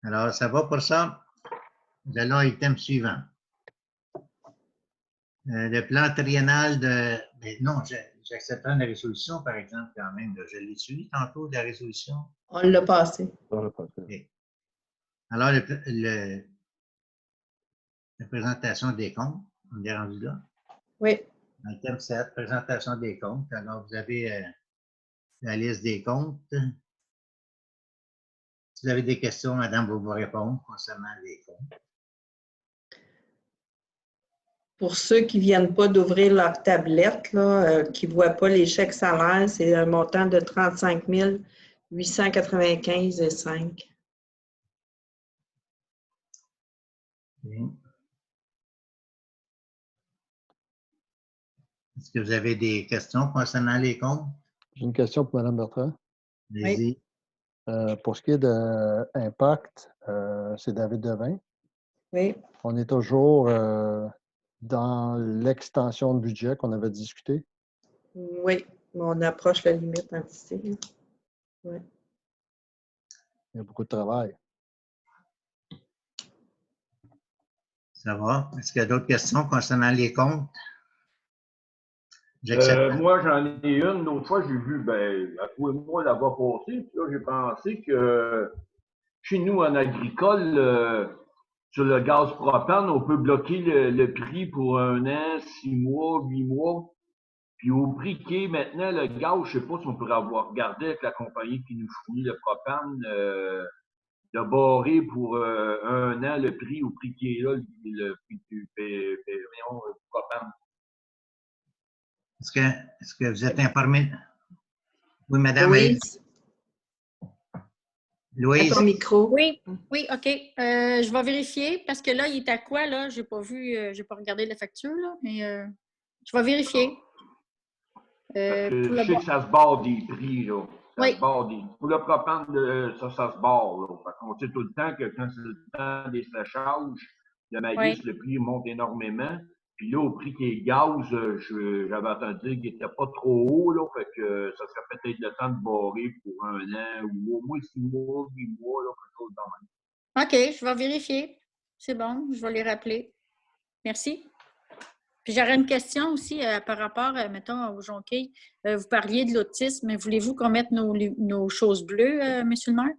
Alors, ça va pour ça? Nous allons à l'item suivant. Le plan triennal de... Mais non, j'accepterai la résolution, par exemple, quand même. Je l'ai suivi tantôt, la résolution. On l'a passé. Okay. Alors, la présentation des comptes, on est rendu là. Oui. Item 7, présentation des comptes. Alors, vous avez la liste des comptes. Si vous avez des questions, madame, vous répondre concernant les comptes. Pour ceux qui ne viennent pas d'ouvrir leur tablette, là, qui ne voient pas les chèques salaires, c'est un montant de 35 895,5. Bien. Est-ce que vous avez des questions concernant les comptes? J'ai une question pour Mme Bertrand. Allez-y. Pour ce qui est d'impact, c'est David Devin. Oui. On est toujours dans l'extension de budget qu'on avait discuté. Oui, mais on approche la limite un petit peu. Oui. Il y a beaucoup de travail. Ça va? Est-ce qu'il y a d'autres questions concernant les comptes? Moi, j'en ai une. L'autre fois, j'ai vu, à tous les mois, l'avoir passé. Puis là, j'ai pensé que chez nous, en agricole, sur le gaz propane, on peut bloquer le prix pour 1 an, 6 mois, 8 mois. Puis au prix qui est maintenant, le gaz, je ne sais pas si on pourrait avoir regardé avec la compagnie qui nous fournit le propane, de barrer pour 1 an le prix au prix qui est là, le prix du propane. Est-ce que vous êtes informé? Oui, madame. Louise? Louise? À ton micro. Oui, OK. Je vais vérifier parce que là, il est à quoi, là? Je n'ai pas vu, je n'ai pas regardé la facture, là, mais je vais vérifier. Je sais que ça se barre des prix, là. Oui. Se barre des... Pour le propane, ça se barre, là. On sait tout le temps que quand c'est le temps des séchages, le maïs, le prix monte énormément. Puis là, au prix qui est gaz, j'avais entendu qu'il n'était pas trop haut, là. Fait que ça serait peut-être le temps de barrer pour 1 an ou au moins 6 mois, 8 mois, là, quelque chose dans le même. OK, je vais vérifier. C'est bon, je vais les rappeler. Merci. Puis j'aurais une question aussi par rapport, mettons, au jonquilles. Vous parliez de l'autisme, mais voulez-vous qu'on mette nos choses bleues, M. le maire?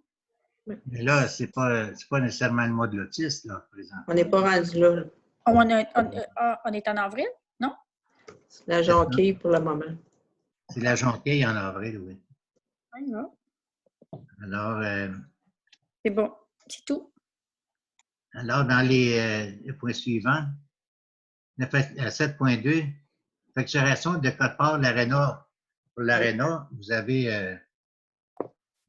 Mais là, ce n'est pas nécessairement le mois de l'autisme, là, présentement. On n'est pas rendu là. On est en avril, non? C'est la jonquille pour le moment. C'est la jonquille en avril, oui. Oui, non. Alors... c'est bon, c'est tout. Alors, dans les points suivants, 7.2, facturation de quote-part l'ARENA. Pour l'ARENA, vous avez...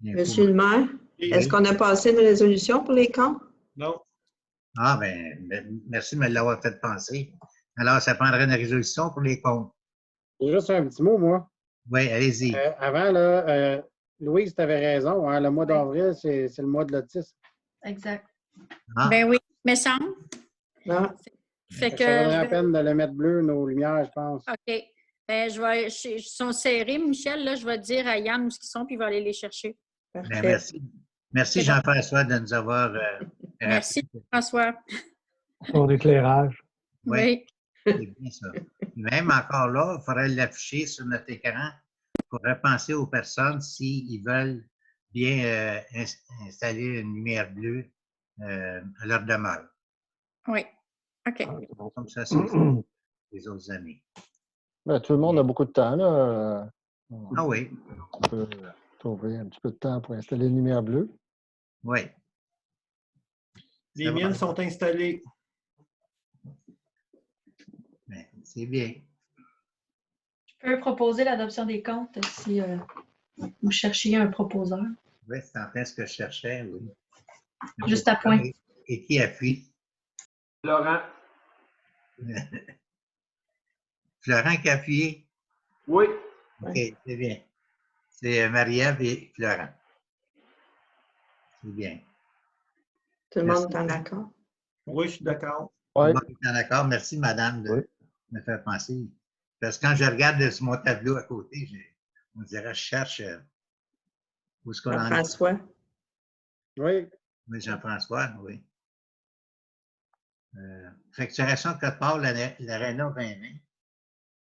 Monsieur le maire, est-ce qu'on a passé une résolution pour les comptes? Non. Ah, bien, merci de me l'avoir fait penser. Alors, ça prendrait une résolution pour les comptes. J'ai juste un petit mot, moi. Oui, allez-y. Avant, là, Louise, tu avais raison. Hein, le mois d'avril, c'est le mois de l'autisme. Exact. Ah. Ben oui, mais ça. Non. Ça vaudrait la peine de le mettre bleu, nos lumières, je pense. OK. Ben, ils sont serrés, Michel. Là, je vais dire à Yann où ils sont, puis il va aller les chercher. Ben, merci. Merci, Jean-François, de nous avoir... merci, François. Son éclairage. Oui. C'est bien ça. Même encore là, il faudrait l'afficher sur notre écran pour penser aux personnes s'ils veulent bien installer une lumière bleue à leur demeure. Oui. OK. Comme ça, c'est les autres années. Ben, tout le monde a beaucoup de temps, là. Ah oui. On peut trouver un petit peu de temps pour installer une lumière bleue. Oui. Les miennes sont installées. Ben, c'est bien. Je peux proposer l'adoption des comptes si vous cherchiez un proposeur. Oui, c'est en fait ce que je cherchais, oui. Juste à point. Et qui appuie? Laurent. Florent qui a appuyé? Oui. OK, c'est bien. C'est Marie-Ève et Florent. C'est bien. Tout le Merci. monde est en accord? Oui, je suis d'accord. Tout Oui. le monde est en accord. Merci, madame, de Oui. me faire penser. Parce que quand je regarde sur mon tableau à côté, on dirait je cherche où est-ce qu'on en est. Jean-François? Oui. Oui, Jean-François, oui. Facturation Code Part, l'ARENA 2020.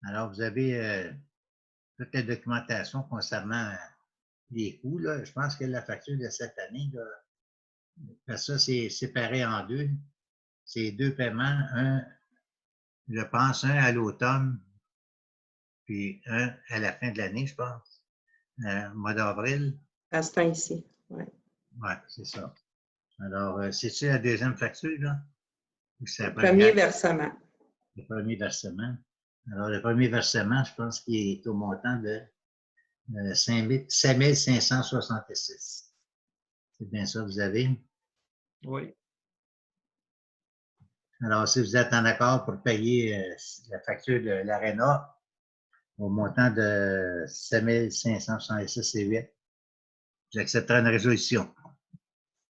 Alors, vous avez toute la documentation concernant les coûts. Là. Je pense que la facture de cette année, là, parce que ça, c'est séparé en deux. C'est deux paiements. Un, je pense, un à l'automne, puis un à la fin de l'année, je pense. Mois d'avril. À ce temps-ci, oui. Oui, c'est ça. Alors, c'est-tu la deuxième facture, là? C'est la Le premier première? versement. Le premier versement. Alors, le premier versement, je pense qu'il est au montant de 5 566. C'est bien ça, vous avez? Oui. Alors, si vous êtes en accord pour payer la facture de l'ARENA au montant de 7 566,8, j'accepterai une résolution.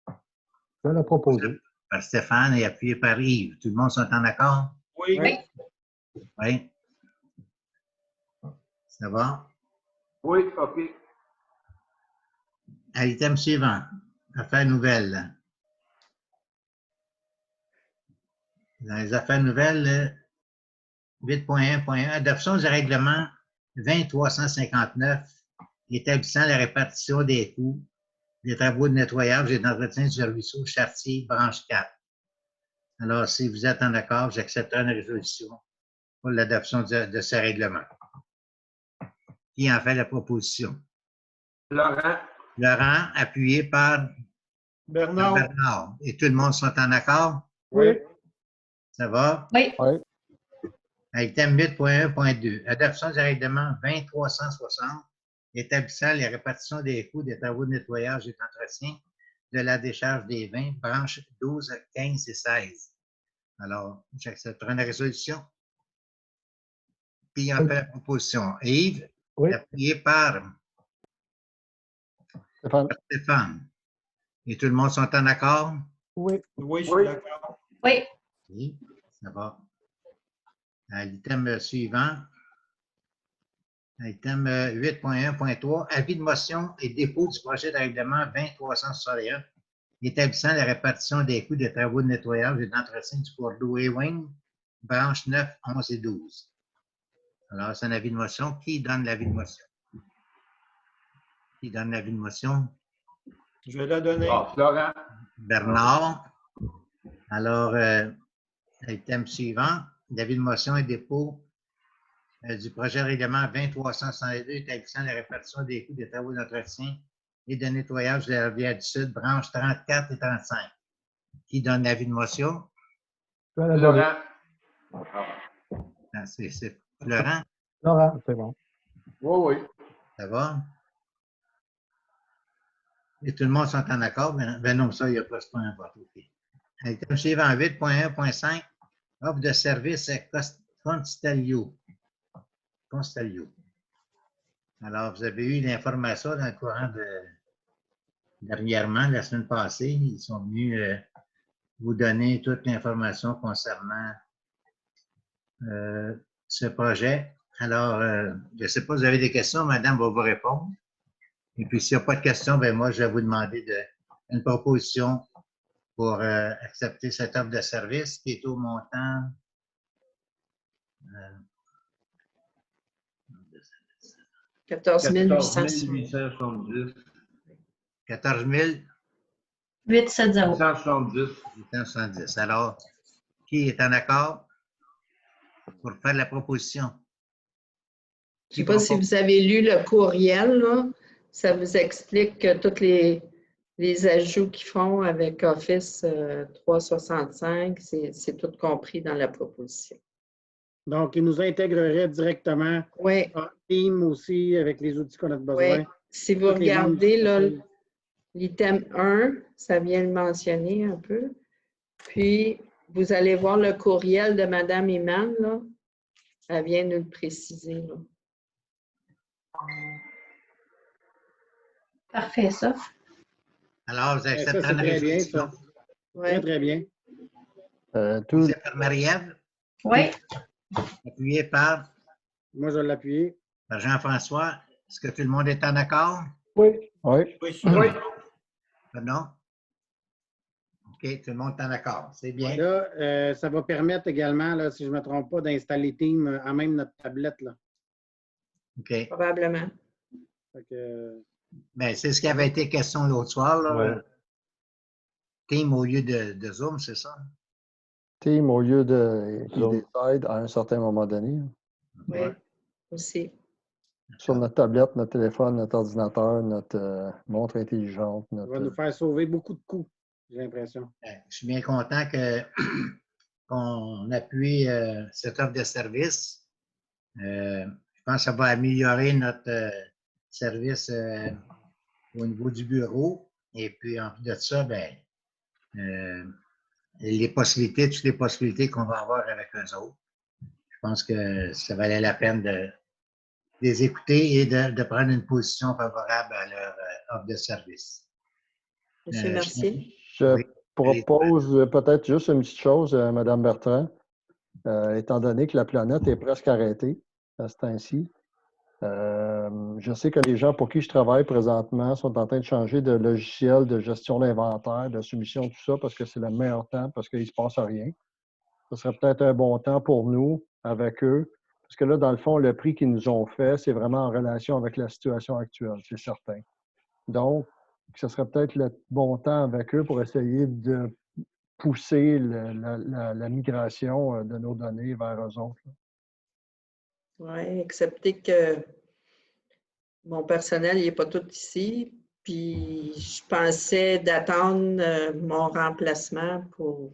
Je vais la proposer. Par Stéphane et appuyé par Yves. Tout le monde sont en accord? Oui. Oui. Oui. Ça va? Oui, OK. À l'item suivant, affaires nouvelles. Dans les affaires nouvelles, 8.1.1, adoption du règlement 20359 établissant la répartition des coûts des travaux de nettoyage et d'entretien du ruisseau Chartier, branche 4. Alors, si vous êtes en accord, j'accepterai une résolution pour l'adoption de ce règlement. Qui en fait la proposition? Laurent? Laurent, appuyé par Bernard? Bernard. Et tout le monde sont en accord? Oui. Ça va? Oui. Oui. Item 8.1.2. Adoption du règlement 2360 établissant les répartitions des coûts des travaux de nettoyage et d'entretien de la décharge des vins, branches 12, 15 et 16. Alors, j'accepterai une résolution. Puis, en fait la proposition. Yves, Oui. appuyé par Stéphane. Et tout le monde sont en accord? Oui. Oui, je suis d'accord. Oui. Oui, ça va. À l'item suivant, item 8.1.3, avis de motion et dépôt du projet de règlement 20361 établissant la répartition des coûts des travaux de nettoyage et d'entretien du cours d'eau Ewing, branches 9, 11 et 12. Alors, c'est un avis de motion. Qui donne l'avis de motion? Qui donne l'avis de motion? Je vais la donner. Ah, Florent? Bernard. Alors, item suivant, l'avis de motion et dépôt du projet de règlement 20362 établissant la répartition des coûts des travaux d'entretien et de nettoyage de la rivière du Sud, branches 34 et 35. Qui donne l'avis de motion? Je vais la donner. Laurent? Ah, c'est Florent, Laurent, c'est bon. Oui, oui. ça va? Et tout le monde sont en accord? Ben non, ça, il n'y a pas ce point important. Item suivant, 8.1.5, offre de service à Constellio. Alors, vous avez eu l'information dans le courant dernièrement, la semaine passée. Ils sont venus vous donner toute l'information concernant ce projet. Alors, je ne sais pas, vous avez des questions, madame va vous répondre. Et puis, s'il n'y a pas de questions, ben moi, je vais vous demander une proposition pour accepter cette offre de service qui est au montant 14 870. 14 000 870. 870. 870. Alors, qui est en accord pour faire la proposition? Je ne sais pas si vous avez lu le courriel, là. Ça vous explique que tous les ajouts qu'ils font avec Office 365, c'est tout compris dans la proposition. Donc, il nous intégrerait directement Oui. en Team aussi avec les outils qu'on a besoin. Oui. Si vous Toutes les regardez membres- l'item 1, ça vient le mentionner un peu. Puis, vous allez voir le courriel de Mme Iman, là. Elle vient nous le préciser, là. Parfait, ça. Alors, vous Ça, acceptez c'est une très bien, résolution. ça. Ouais. Très, très bien. Tout, Vous êtes par Marie-Ève, Oui. appuyé par Moi, je vais l'appuyer. Jean-François. Est-ce que tout le monde est en accord? Oui. oui. Oui, sûr. Non? OK, tout le monde est en accord. C'est bien. Là, ça va permettre également, là, si je ne me trompe pas, d'installer Team à même notre tablette. Là. OK. Probablement. Fait que, Bien, c'est ce qui avait été question l'autre soir. Là. Ouais. Team au lieu de Zoom, c'est ça? Team au lieu de qui Zoom. décide à un certain moment donné. Oui, Ouais. aussi. Sur notre tablette, notre téléphone, notre ordinateur, notre montre intelligente. ça va Notre, nous faire sauver beaucoup de coûts, j'ai l'impression. Je suis bien content qu'on appuie cette offre de service. Je pense que ça va améliorer notre service au niveau du bureau. Et puis, en plus de ça, ben, toutes les possibilités qu'on va avoir avec eux autres. Je pense que ça valait la peine de les écouter et de prendre une position favorable à leur offre de service. Monsieur Mercier? Je Oui, propose peut-être juste une petite chose, Mme Bertrand, étant donné que la planète est presque arrêtée à ce temps-ci. Je sais que les gens pour qui je travaille présentement sont en train de changer de logiciel de gestion d'inventaire, de soumission, tout ça, parce que c'est le meilleur temps, parce qu'il ne se passe rien. Ce serait peut-être un bon temps pour nous, avec eux, parce que là, dans le fond, le prix qu'ils nous ont fait, c'est vraiment en relation avec la situation actuelle, c'est certain. Donc, ce serait peut-être le bon temps avec eux pour essayer de pousser la migration de nos données vers eux autres. Oui, excepté que mon personnel n'est pas tout ici. Puis je pensais d'attendre mon remplacement pour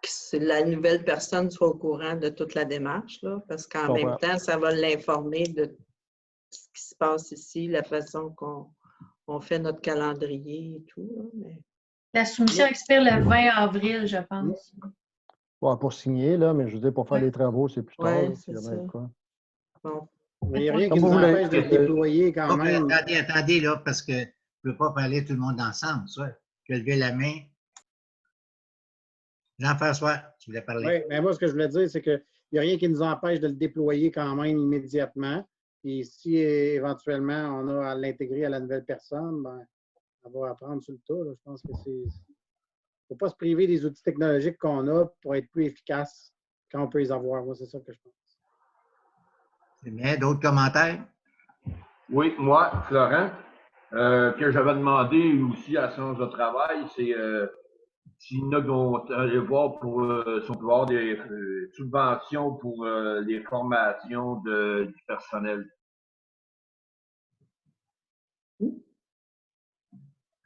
que la nouvelle personne soit au courant de toute la démarche, là, parce qu'en même temps, ça va l'informer de ce qui se passe ici, la façon qu'on fait notre calendrier et tout. Là, mais... La soumission expire le 20 avril, je pense. Ouais, pour signer, là, mais je veux dire, pour faire les travaux, c'est plus tard. Oui, là, c'est ça. Quoi. Bon. Mais il n'y a rien qui Comme nous vous voulez. empêche de le déployer quand même. Attendez, là, parce que je ne peux pas parler tout le monde ensemble. Ça. Je vais lever la main. Jean-François, tu voulais parler? Oui, mais moi, ce que je voulais dire, c'est qu'il n'y a rien qui nous empêche de le déployer quand même immédiatement. Et si éventuellement on a à l'intégrer à la nouvelle personne, ben, on va apprendre sur le tas. Là. Je pense que c'est. Il ne faut pas se priver des outils technologiques qu'on a pour être plus efficace quand on peut les avoir. Moi, c'est ça que je pense. C'est bien. D'autres commentaires? Oui, moi, Florent, que j'avais demandé aussi à Sciences de travail, c'est s'il y en a qui vont aller voir pour si on peut avoir des subventions pour les formations du personnel.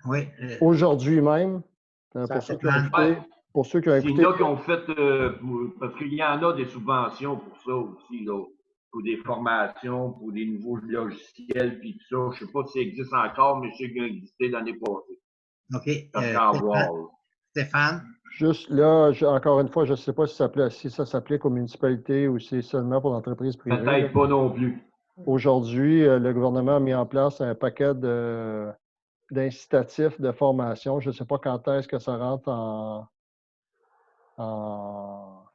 Oui. Aujourd'hui même, pour ceux qui ont écouté. Il y en a qui ont fait, parce qu'il y en a des subventions pour ça aussi, là, pour des formations, pour des nouveaux logiciels, puis tout ça. Je ne sais pas si ça existe encore, mais je sais qu'il a existé l'année passée. OK. Stéphane? Juste là, encore une fois, je ne sais pas si ça s'applique aux municipalités ou si c'est seulement pour l'entreprise privée. Peut-être pas non plus. Aujourd'hui, le gouvernement a mis en place un paquet d'incitatifs de formation. Je ne sais pas quand est-ce que ça rentre en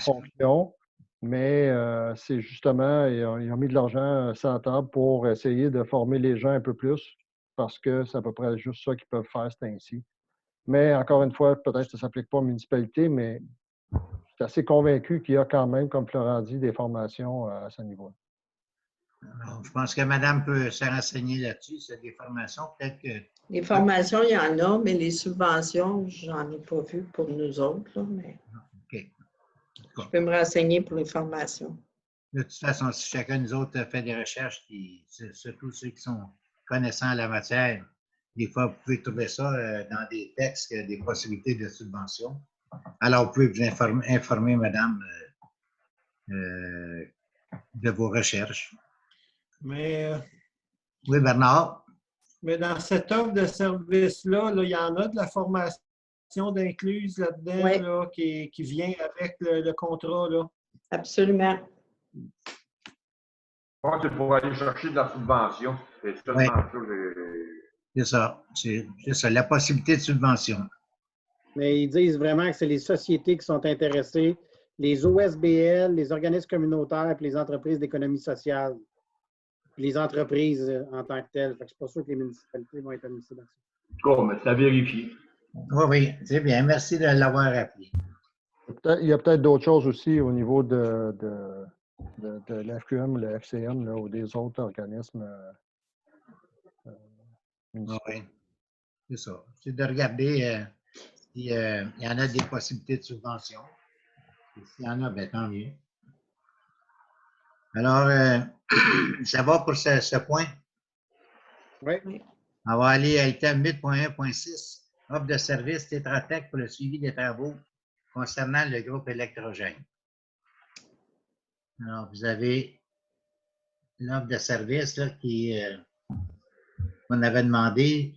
fonction, mais c'est justement, ils ont mis de l'argent sur la table pour essayer de former les gens un peu plus parce que c'est à peu près juste ça qu'ils peuvent faire, c'est ainsi. Mais encore une fois, peut-être que ça ne s'applique pas aux municipalités, mais je suis assez convaincu qu'il y a quand même, comme Florent dit, des formations à ce niveau-là. Je pense que madame peut se renseigner là-dessus. C'est des formations, peut-être que... Les formations, il y en a, mais les subventions, j'en ai pas vu pour nous autres. Là, mais... OK. Je peux me renseigner pour les formations. De toute façon, si chacun de nous autres fait des recherches, surtout ceux qui sont connaissants en la matière, des fois, vous pouvez trouver ça dans des textes, des possibilités de subvention. Alors, vous pouvez vous informer madame, de vos recherches. Mais, oui, Bernard? Mais dans cette offre de service-là, il y en a de la formation d'incluse là-dedans oui. Là, qui vient avec le contrat. Là. Absolument. pense que c'est pour aller chercher de la subvention. C'est seulement Oui. ça que C'est ça. C'est ça, la possibilité de subvention. Mais ils disent vraiment que c'est les sociétés qui sont intéressées, les OSBL, les organismes communautaires et les entreprises d'économie sociale. Les entreprises en tant que telles. Je ne suis pas sûr que les municipalités vont être admissibles à ça. En tout cas, mais c'est à vérifier. Oui, oui, c'est bien. Merci de l'avoir rappelé. Il y a peut-être d'autres choses aussi au niveau de l'FQM, le FCM là, ou des autres organismes municipaux. Oui, c'est ça. C'est de regarder s'il y en a des possibilités de subvention. S'il y en a, bien, tant mieux. Alors, ça va pour ce point? Oui. On va aller à l'item 8.1.6, offre de service Tétratec pour le suivi des travaux concernant le groupe électrogène. Alors, vous avez l'offre de service là, qu'on avait demandé.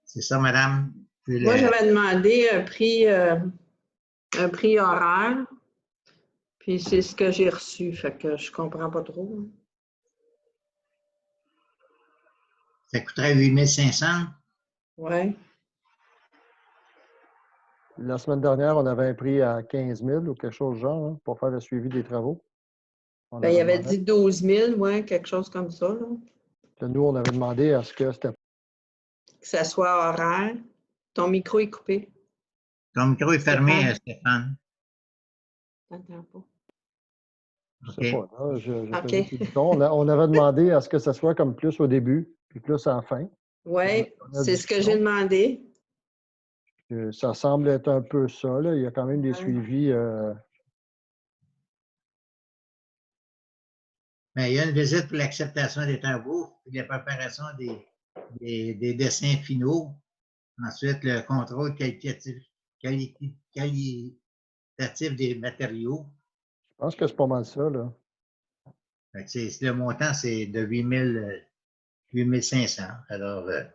C'est ça, madame? Moi, j'avais demandé un prix horaire, puis c'est ce que j'ai reçu, fait que je comprends pas trop. Ça coûterait 8 500? Oui. La semaine dernière, on avait un prix à 15 000 ou quelque chose de genre hein, pour faire le suivi des travaux. Ben, il avait dit 12 000, ouais, quelque chose comme ça. Là. Nous, on avait demandé à ce que c'était. Que ça soit horaire. Ton micro est coupé. Ton micro est fermé, Stéphane. T'entends pas. Je sais pas. Là, OK. On avait demandé à ce que ça soit comme plus au début, puis plus à la fin. Oui, c'est ce que j'ai demandé. Ça semble être un peu ça. Là. Il y a quand même des suivis. Mais il y a une visite pour l'acceptation des travaux, puis la préparation des dessins finaux. Ensuite, le contrôle qualitatif des matériaux. Je pense que c'est pas mal ça. Là. Le montant, c'est de 8 500. Alors, de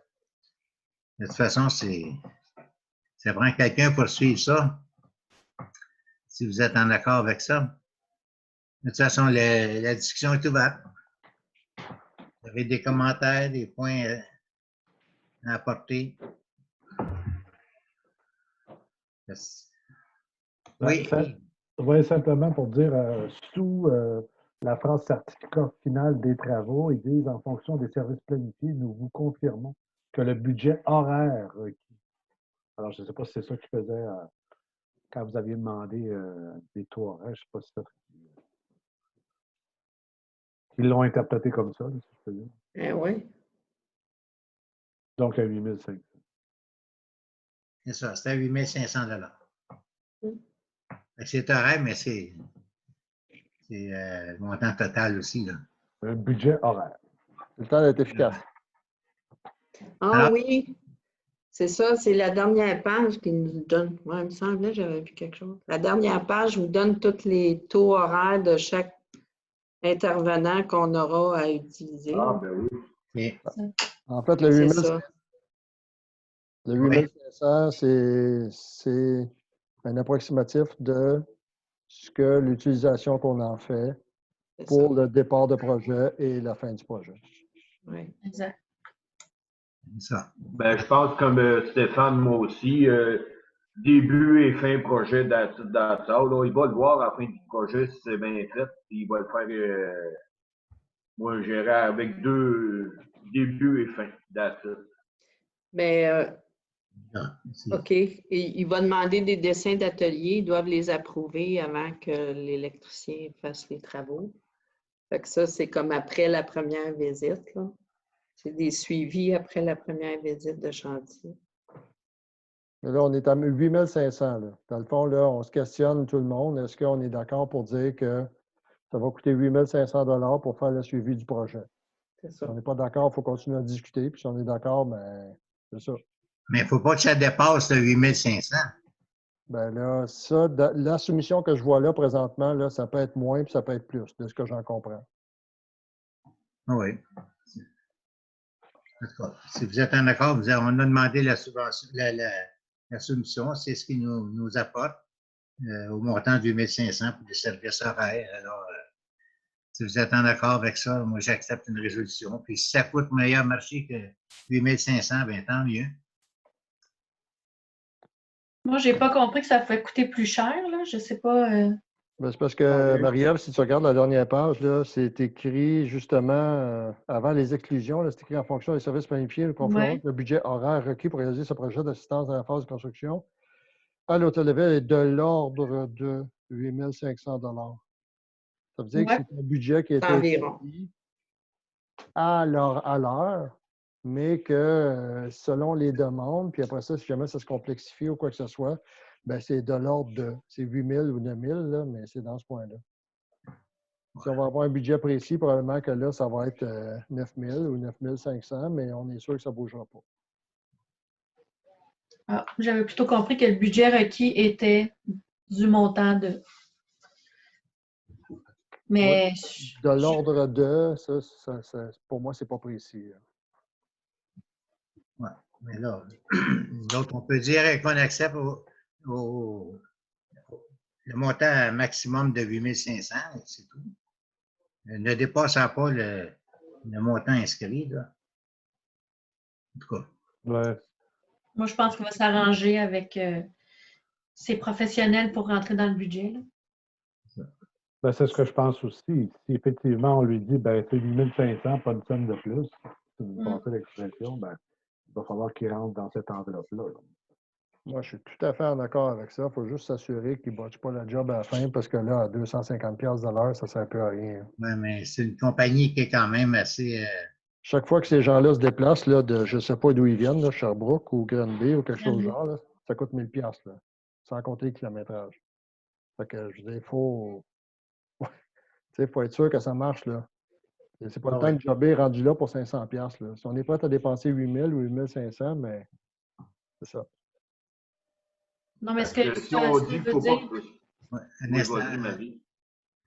toute façon, ça prend quelqu'un pour suivre ça. Si vous êtes en accord avec ça. De toute façon, la discussion est ouverte. Vous avez des commentaires, des points à apporter. Oui. Oui, simplement pour dire, sous la phrase certificat final des travaux, ils disent en fonction des services planifiés, nous vous confirmons que le budget horaire requis. Alors, je ne sais pas si c'est ça qu'ils faisaient quand vous aviez demandé des taux horaires. Je ne sais pas si ça. Ils l'ont interprété comme ça, si je peux dire. Eh oui. Donc, à 8 500. C'est ça, c'est à 8 500 C'est horaire, mais c'est le montant total aussi. Là. Un budget horaire. C'est le temps d'être efficace. Ah oui, c'est ça, c'est la dernière page qui nous donne. Oui, il me semblait que j'avais vu quelque chose. La dernière page vous donne tous les taux horaires de chaque intervenant qu'on aura à utiliser. Ah, ben oui. En fait, le 8500, c'est un approximatif de ce que l'utilisation qu'on en fait pour le départ de projet et la fin du projet. Oui, exact. Ça. Ben, je pense comme Stéphane, moi aussi, début et fin projet il va le voir à la fin du projet si c'est bien fait. Il va le faire, moi, gérer avec 2 début et fin. Mais, OK. Il va demander des dessins d'atelier. Ils doivent les approuver avant que l'électricien fasse les travaux. Fait que ça, c'est comme après la première visite. Là. C'est des suivis après la première visite de chantier. Mais là, on est à 8500. Là. Dans le fond, là, on se questionne tout le monde. Est-ce qu'on est d'accord pour dire que ça va coûter 8 500 pour faire le suivi du projet? Si on n'est pas d'accord, il faut continuer à discuter. Puis si on est d'accord, ben c'est ça. Mais il ne faut pas que ça dépasse le 8 500. Ben là, ça, la soumission que je vois là présentement, là, ça peut être moins puis ça peut être plus, de ce que j'en comprends. Oui. Si vous êtes en accord, on a demandé la subvention, la soumission, c'est ce qui nous apporte. au montant de 8 500 pour les services horaires. Alors, si vous êtes en accord avec ça, moi, j'accepte une résolution. Puis si ça coûte meilleur marché que 8 500, bien, tant mieux. Moi, j'ai pas compris que ça pouvait coûter plus cher, là. Je sais pas. Ben, c'est parce que, Marie-Ève, si tu regardes la dernière page, là, c'est écrit justement, avant les exclusions, là, c'est écrit en fonction des services planifiés, le budget horaire requis pour réaliser ce projet d'assistance dans la phase de construction à l'hôtel de ville est de l'ordre de 8 500 $. Ça veut dire que c'est un budget qui a été établi à l'heure, mais que selon les demandes, puis après ça, si jamais ça se complexifie ou quoi que ce soit, ben c'est de l'ordre de, c'est 8 000 ou 9 000, là, mais c'est dans ce point-là. Si on va avoir un budget précis, probablement que là, ça va être 9 000 ou 9 500, mais on est sûr que ça ne bougera pas. Ah, j'avais plutôt compris que le budget requis était du montant de. Mais. De l'ordre de, ça, pour moi, c'est pas précis. Oui, mais là, donc on peut dire qu'on accepte le montant maximum de 8 500, c'est tout. Ne dépassant pas le montant inscrit, là. En tout cas. Ouais. Moi, je pense qu'on va s'arranger avec ces professionnels pour rentrer dans le budget, là. Ben, c'est ce que je pense aussi. Si effectivement on lui dit, ben, c'est 8 500, pas une somme de plus, si vous passez l'expression, ben, il va falloir qu'il rentre dans cette enveloppe-là. Moi, je suis tout à fait en accord avec ça. Il faut juste s'assurer qu'il ne botche pas le job à la fin parce que là, à 250 $ de l'heure, ça ne sert plus à rien. Oui, mais c'est une compagnie qui est quand même assez. Chaque fois que ces gens-là se déplacent, là, de je ne sais pas d'où ils viennent, là, Sherbrooke ou Granby ou quelque chose du genre, là, ça coûte 1000 $, là, sans compter le kilométrage. Fait que, je veux dire, il faut être sûr que ça marche, là. C'est pas le temps de jobber rendu là pour 500 $. Là. Si on est prêt à dépenser 8 000 ou 8 500, mais c'est ça. Non, mais ce que si on dit qu'il faut pas.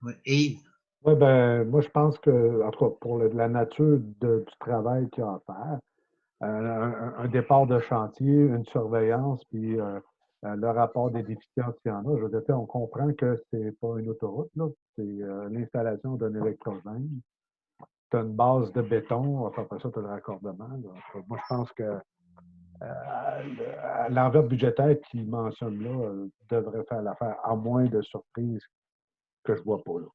Oui, Yves. Oui, ben, moi, je pense que, en tout cas, pour la nature du travail qu'il y a à faire, un départ de chantier, une surveillance, puis le rapport des déficiences qu'il y en a, je veux dire, on comprend que c'est pas une autoroute, là, c'est l'installation d'un électrogène. Tu as une base de béton, après ça, tu as le raccordement. Là. Moi, je pense que l'enveloppe budgétaire qu'il mentionne là devrait faire l'affaire, à moins de surprises que je ne vois pas là.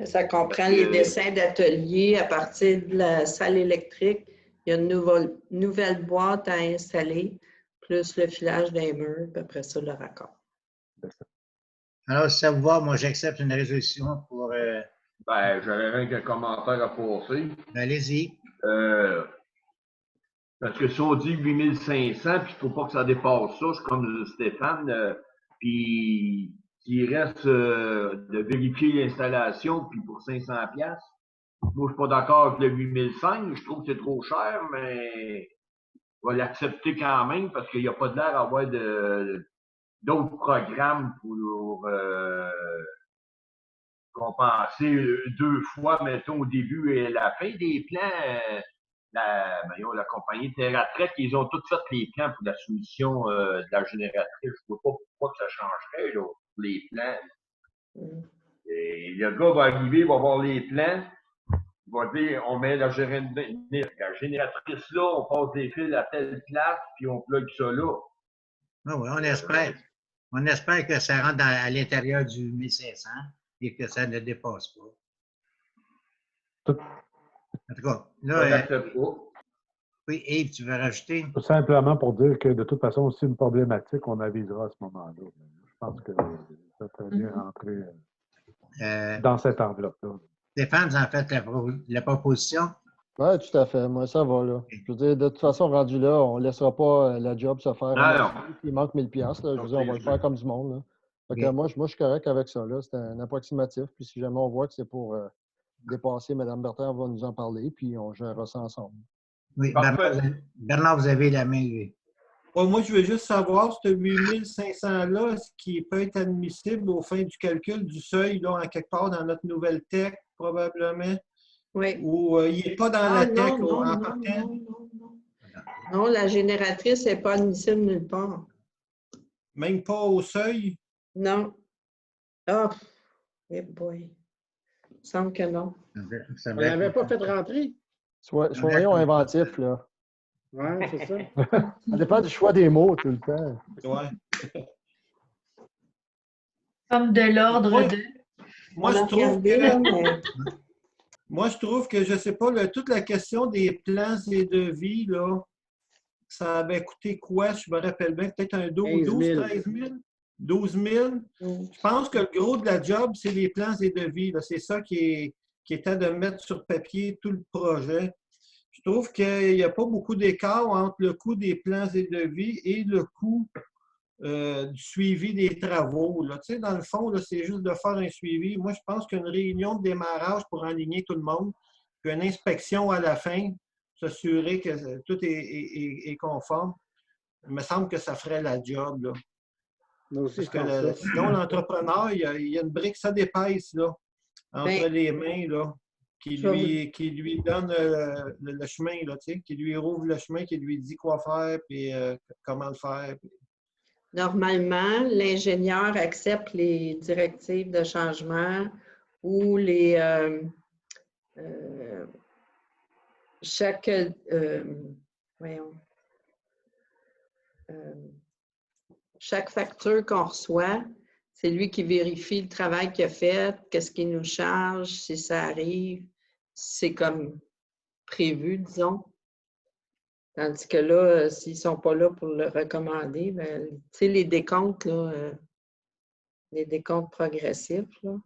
Ça comprend les dessins d'atelier à partir de la salle électrique. Il y a une nouvelle boîte à installer, plus le filage des murs, puis après ça, le raccord. Alors, si ça vous va, moi, j'accepte une résolution pour. Ben, j'avais rien qu'un commentaire à passer. Allez-y. Parce que si on dit 8 500, puis il ne faut pas que ça dépasse ça, je suis comme Stéphane, puis s'il reste de vérifier l'installation, puis pour 500 $, moi, je ne suis pas d'accord avec le 8 500, je trouve que c'est trop cher, mais on va l'accepter quand même, parce qu'il n'y a pas de l'air d'avoir d'autres programmes pour compenser 2 fois, mettons, au début et à la fin des plans. La compagnie Terratrek, ils ont toutes fait les plans pour la soumission de la génératrice. Je ne vois pas pourquoi que ça changerait là, pour les plans. Et le gars va arriver, il va voir les plans, il va dire on met la génératrice là, on passe des fils à telle place, puis on plug ça là. Oui, on espère. On espère que ça rentre à l'intérieur du 1500 et que ça ne dépasse pas. En tout cas, là, oui, Yves, tu veux rajouter? Tout simplement pour dire que de toute façon, c'est une problématique, on avisera à ce moment-là. Je pense que ça serait bien rentrer dans cette enveloppe-là. Stéphane, vous en faites la proposition? Oui, tout à fait. Moi, ça va, là. Je veux dire, de toute façon, rendu là, on ne laissera pas la job se faire. Il manque 1000 $. Là. Je veux dire, on va le faire comme du monde. Là. Fait que moi, je suis correct avec ça. Là. C'est un approximatif. Puis si jamais on voit que c'est pour dépasser, Mme Bertrand va nous en parler, puis on gérera ça ensemble. Oui, Bernard, vous avez la main. Moi, je veux juste savoir, ce 8 500-là, est-ce qu'il peut être admissible au fin du calcul du seuil, là, en quelque part dans notre nouvelle tech, probablement? Oui. Ou il n'est pas dans la tech en partant? Non, la génératrice n'est pas admissible nulle part. Même pas au seuil? Non. Ah, eh boy. Il me semble que non. Ça On ne l'avait pas fait rentrer. Soyons inventifs, là. Oui, c'est ça. Ça dépend du choix des mots tout le temps. Ouais. Comme de l'ordre Ouais. de. Moi, On a je trouve regardé, que, là, mais moi, je trouve que, je ne sais pas, toute la question des plans et devis, là, ça avait coûté quoi? Je me rappelle bien, peut-être un 12 000. 13 000? 12 000? Je pense que le gros de la job, c'est les plans et devis. C'est ça qui était de mettre sur papier tout le projet. Je trouve qu'il n'y a pas beaucoup d'écart entre le coût des plans et devis et le coût du suivi des travaux. Là. Tu sais, dans le fond, là, c'est juste de faire un suivi. Moi, je pense qu'une réunion de démarrage pour aligner tout le monde, puis une inspection à la fin, s'assurer que tout est conforme, il me semble que ça ferait la job. Là. Moi aussi, Parce je que pense ça. sinon, l'entrepreneur, il y a une brique ça d'épaisse là, entre ben, les mains là, qui je vais lui donne le chemin, là, tu sais, qui lui rouvre le chemin, qui lui dit quoi faire puis comment le faire. normalement, l'ingénieur accepte les directives de changement ou les chaque voyons, chaque facture qu'on reçoit, c'est lui qui vérifie le travail qu'il a fait, qu'est-ce qu'il nous charge, si ça arrive. C'est comme prévu, disons. Tandis que là, s'ils ne sont pas là pour le recommander, ben, tu sais, les décomptes, là, les décomptes progressifs, là.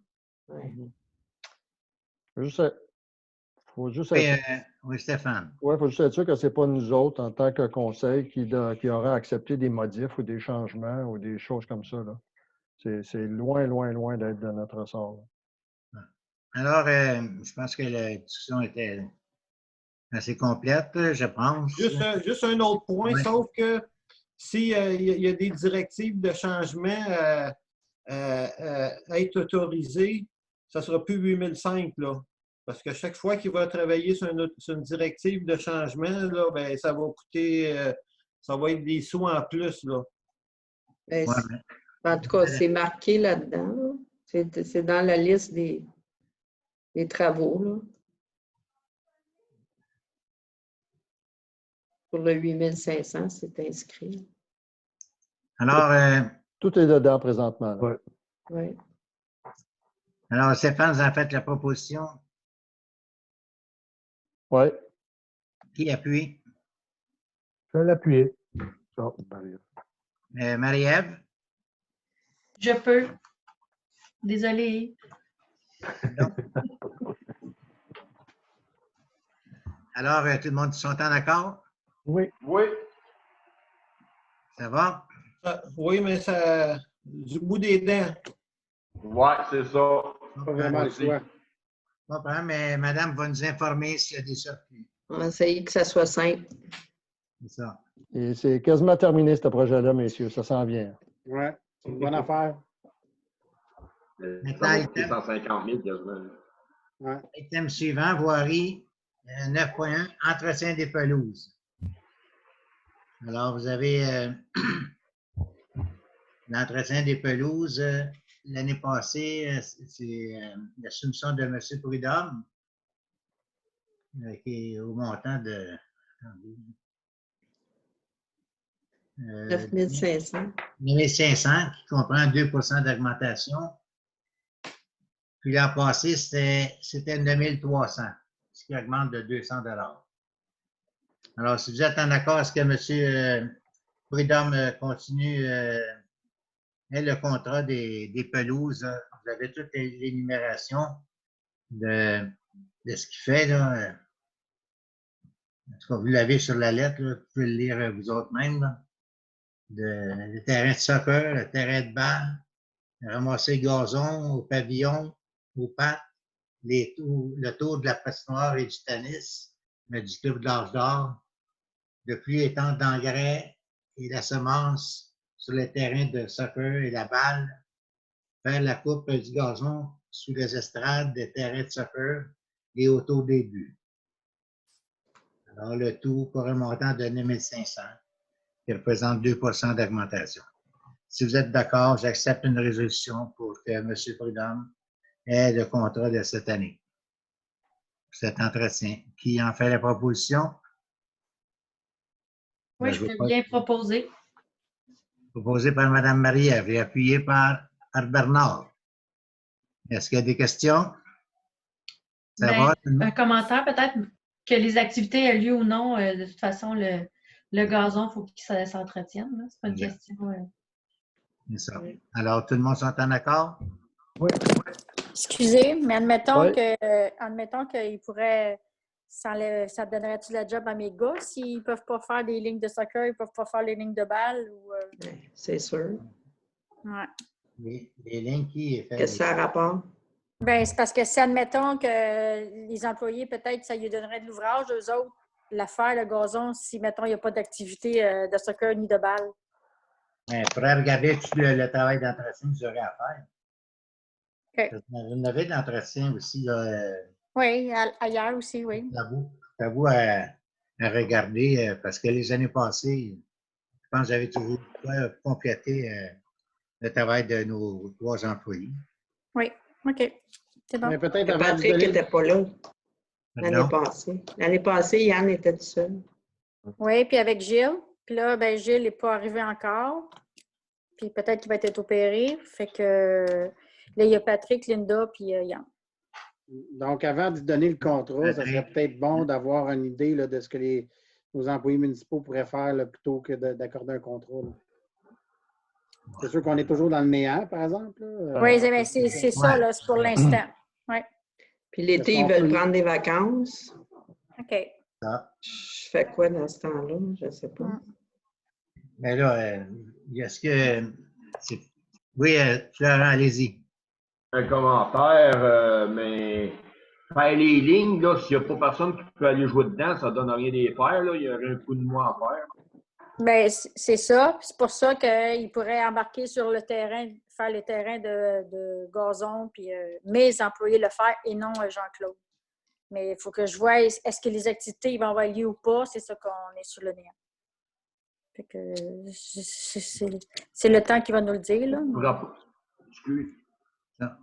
Ouais. Faut juste Oui, être, oui, Stéphane. faut juste être sûr que ce n'est pas nous autres, en tant que conseil, qui auraient accepté des modifs ou des changements ou des choses comme ça. Là. C'est loin, loin, loin d'être de notre ressort. Là. Alors, je pense que la discussion était assez complète, je pense. Juste un autre point, Oui. sauf que s'il y a des directives de changement à être autorisées, ça ne sera plus 8005, là. Parce que chaque fois qu'il va travailler sur une directive de changement, là, ben, ça va coûter, ça va être des sous en plus, là. Ben, Ouais, en tout cas, c'est marqué là-dedans. Là. C'est dans la liste des travaux. Là. Pour le 8500, c'est inscrit. Alors, Tout est dedans présentement. Là. Ouais. Oui. alors, Stéphane, vous en faites la proposition. Oui. Qui appuie? Je vais l'appuyer. Oh, Marie-Ève? Je peux. Désolée. Alors, tout le monde sont en accord? Oui. Oui. Ça va? Oui, mais ça du bout des dents. Ouais, c'est ça. Pas vraiment le choix. Pas de problème, mais madame va nous informer s'il y a des surprises. On va essayer que ça soit simple. C'est ça. Et c'est quasiment terminé, ce projet-là, messieurs. Ça s'en vient. Oui, c'est une bonne affaire. Ça va coûter 150 000 quasiment. Ouais. Item suivant, voirie 9.1, entretien des pelouses. Alors, vous avez l'entretien des pelouses. L'année passée, c'est la soumission de M. Prudhomme, qui est au montant de 9500. 9500, qui comprend 2 d'augmentation. Puis l'an passé, c'était 9300, ce qui augmente de 200 $. Alors, si vous êtes en accord, est-ce que M. Prudhomme continue le contrat des pelouses? Vous avez toute l'énumération de ce qu'il fait. Là. En tout cas, vous l'avez sur la lettre, là, vous pouvez le lire vous autres même. Là. Le terrain de soccer, le terrain de balle, ramasser le gazon au pavillon, aux pattes, le tour de la patinoire et du tennis, mais du club de l'Âge d'Or, de pluie et tente d'engrais et la semence sur le terrain de soccer et la balle, faire la coupe du gazon sous les estrades des terrains de soccer et autour des buts. Alors, le tout pour un montant de 9 500, qui représente 2 d'augmentation. Si vous êtes d'accord, j'accepte une résolution pour que M. Prudhomme ait le contrat de cette année. Cet entretien. Qui en fait la proposition? Oui, Ben, je veux peux pas- bien proposer. Proposé par Mme Marie-Ève et appuyé par Bernard. Est-ce qu'il y a des questions? Ça Ben, va? un commentaire peut-être que les activités aient lieu ou non. De toute façon, le gazon, il faut qu'il s'entretienne. Là. C'est pas une Exact. question. C'est ça. Alors, tout le monde s'entend d'accord? Oui. Excusez, mais Oui. admettons qu'il pourrait. Ça donnerait-tu la job à mes gars s'ils ne peuvent pas faire des lignes de soccer, ils ne peuvent pas faire les lignes de balle? C'est sûr. Ouais. Les lignes qui fait. Qu'est-ce que ça a rapport? Ben, c'est parce que si, admettons que les employés, peut-être, ça lui donnerait de l'ouvrage, eux autres, l'affaire, le gazon, si, mettons, il n'y a pas d'activité de soccer ni de balle. Il faudrait regarder tout le travail d'entretien que vous aurez à faire. OK. Vous en avez d'entretien aussi, là. Oui, ailleurs aussi, oui. C'est à vous à regarder, parce que les années passées, je pense que j'avais toujours complété le travail de nos 3 employés. Oui, OK. C'est bon. Mais peut-être Et avant de Patrick donner... n'était pas là l'année Non? passée. L'année passée, Yann était tout seul. Oui, puis avec Gilles. Puis là, ben, Gilles n'est pas arrivé encore. Puis peut-être qu'il va être opéré. Fait que là, il y a Patrick, Linda, puis Yann. Donc, avant de donner le contrat, ça serait peut-être bon d'avoir une idée là, de ce que nos employés municipaux pourraient faire là, plutôt que d'accorder un contrat. Là. C'est sûr qu'on est toujours dans le néant, par exemple. Là. Oui, mais c'est ça, là, c'est pour l'instant. Oui. Puis l'été, Est-ce ils qu'on veulent peut- prendre des vacances. OK. Ça. Je fais quoi dans ce temps-là? Je ne sais pas. Mais là, est-ce que. Oui, Florent, allez-y. Un commentaire, mais faire les lignes, là, s'il n'y a pas personne qui peut aller jouer dedans, ça ne donne rien d'y faire. Là. Il y aurait un coup de moins à faire. Bien, c'est ça. C'est pour ça qu'il pourrait embarquer sur le terrain, faire les terrains de gazon, puis mes employés le faire et non Jean-Claude. Mais il faut que je vois, est-ce que les activités vont avoir lieu ou pas? C'est ça qu'on est sur le néant. Fait que c'est le temps qui va nous le dire, là. Excuse.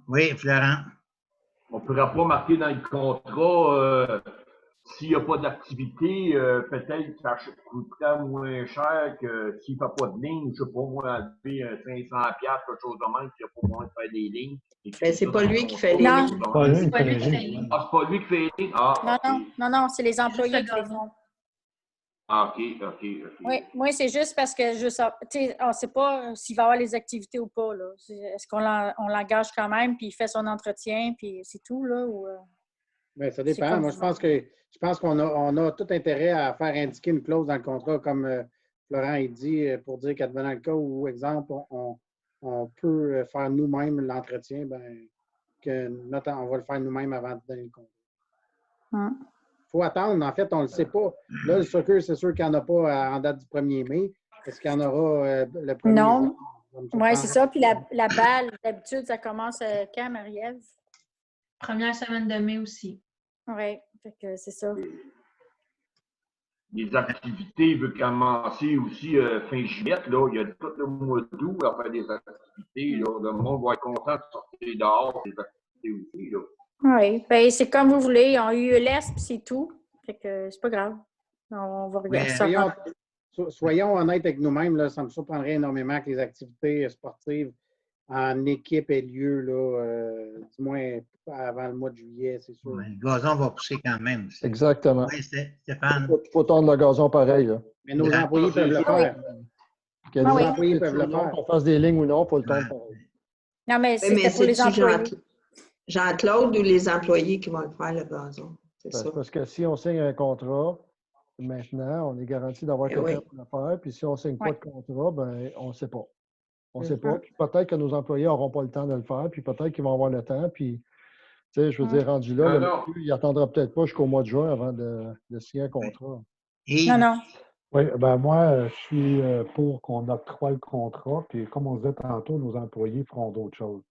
Oui, Florent. On ne pourra pas marquer dans le contrat s'il n'y a pas d'activité, peut-être que ça coûtera moins cher que s'il ne fait pas de ligne, je ne sais pas, moi, enlever 500$, quelque chose de même, s'il n'y a pas moyen de faire des lignes. Mais c'est pas lui qui fait les Non. lignes. C'est pas lui qui fait les lignes. Ah, c'est pas lui qui fait les lignes? Ah, Non, c'est les employés juste qui le les font. Ah, OK. Oui, moi, c'est juste parce que on ne sait pas s'il va y avoir les activités ou pas. Là. Est-ce qu'on l'engage quand même, puis il fait son entretien, puis c'est tout, là? Ou, Bien, ça c'est dépend. comme Moi, je pense qu'on a tout intérêt à faire indiquer une clause dans le contrat, comme Florent il dit, pour dire qu'advenant le cas où, exemple, on peut faire nous-mêmes l'entretien, ben, on va le faire nous-mêmes avant de donner le contrat. Il faut attendre. En fait, on ne le sait pas. Là, le soccer, c'est sûr qu'il n'y en a pas en date du 1er mai. Est-ce qu'il y en aura le 1er Non. juin? Oui, c'est ça. Puis la balle, d'habitude, ça commence quand, Marie-Ève? Première semaine de mai aussi. Oui, fait que c'est ça. Les activités veulent commencer aussi fin juillet. Là. Il y a tout le mois d'août à faire des activités. Là. Le monde va être content de sortir dehors des activités aussi. Là. Oui, bien, c'est comme vous voulez. Ils ont eu l'Est, puis c'est tout. Fait que c'est pas grave. On va regarder ça. Soyons honnêtes avec nous-mêmes, là, ça me surprendrait énormément que les activités sportives en équipe aient lieu, là, du moins avant le mois de juillet, c'est sûr. Ouais, le gazon va pousser quand même. Exactement. Oui, Stéphane. Il faut tondre le gazon pareil. Là. Mais nos employés peuvent le faire. Que Nos les employés peuvent le faire. qu'on fasse des lignes ou non, il faut le tondre pareil. Non, mais Oui, c'était mais pour les c'est-tu employés. Jean-Claude ou les employés qui vont le faire, le gazon? C'est ça. Parce que si on signe un contrat, maintenant, on est garanti d'avoir quelqu'un pour le faire. Puis si on ne signe pas de contrat, ben, on ne sait pas. On ne sait pas. Puis peut-être que nos employés n'auront pas le temps de le faire. Puis peut-être qu'ils vont avoir le temps. Puis, tu sais, je veux dire, rendu là, le monsieur, il n'attendra peut-être pas jusqu'au mois de juin avant de signer un contrat. Non. Oui, ben moi, je suis pour qu'on octroie le contrat. Puis comme on disait tantôt, nos employés feront d'autres choses.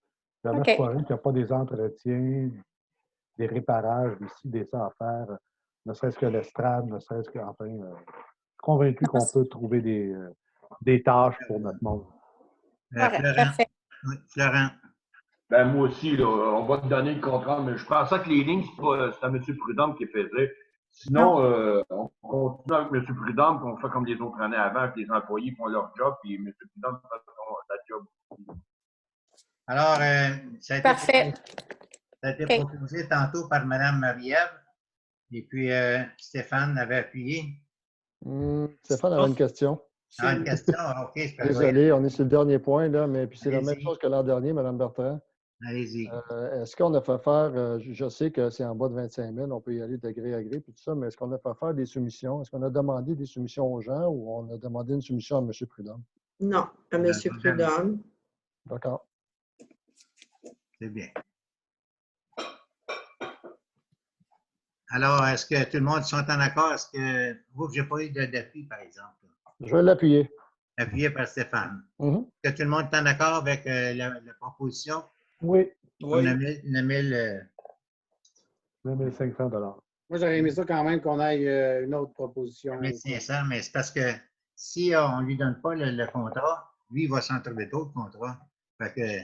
Jamais je croirais qu'il n'y a pas des entretiens, des réparages ici, des ça à faire, ne serait-ce que l'estrade, ne serait-ce que, enfin, je suis convaincu qu'on peut trouver des tâches pour notre monde. Florent. Parfait. Oui, Florent. Ben, moi aussi, là, on va te donner le contrat, mais je pensais que les lignes, c'est à M. Prudhomme qui faisait. Sinon, on continue avec M. Prudhomme, puis on fait comme les autres années avant, que les employés font leur job, puis M. Prudhomme fait sa job. Alors, ça a été Parfait. Ça a été proposé tantôt par Mme Marie-Ève. Et puis, Stéphane avait appuyé. Stéphane avait une question. Ah, une question? OK. Désolé, on est sur le dernier point, là, mais puis c'est la même chose que l'an dernier, Mme Bertrand. Allez-y. Est-ce qu'on a fait faire, je sais que c'est en bas de 25 000, on peut y aller de gré à gré, puis tout ça, mais est-ce qu'on a fait faire des soumissions? Est-ce qu'on a demandé des soumissions aux gens ou on a demandé une soumission à M. Prudhomme? Non, à M. Prudhomme. D'accord. C'est bien. Alors, est-ce que tout le monde sont en accord? Est-ce que vous, j'ai pas eu d'appui, par exemple? Je vais l'appuyer. Appuyé par Stéphane. Mm-hmm. Est-ce que tout le monde est en accord avec la proposition? Oui. On a mis 1500 $. Moi, j'aurais aimé ça quand même qu'on aille une autre proposition. 1500, mais c'est parce que si on ne lui donne pas le contrat, lui, il va s'en trouver d'autres contrats. Fait que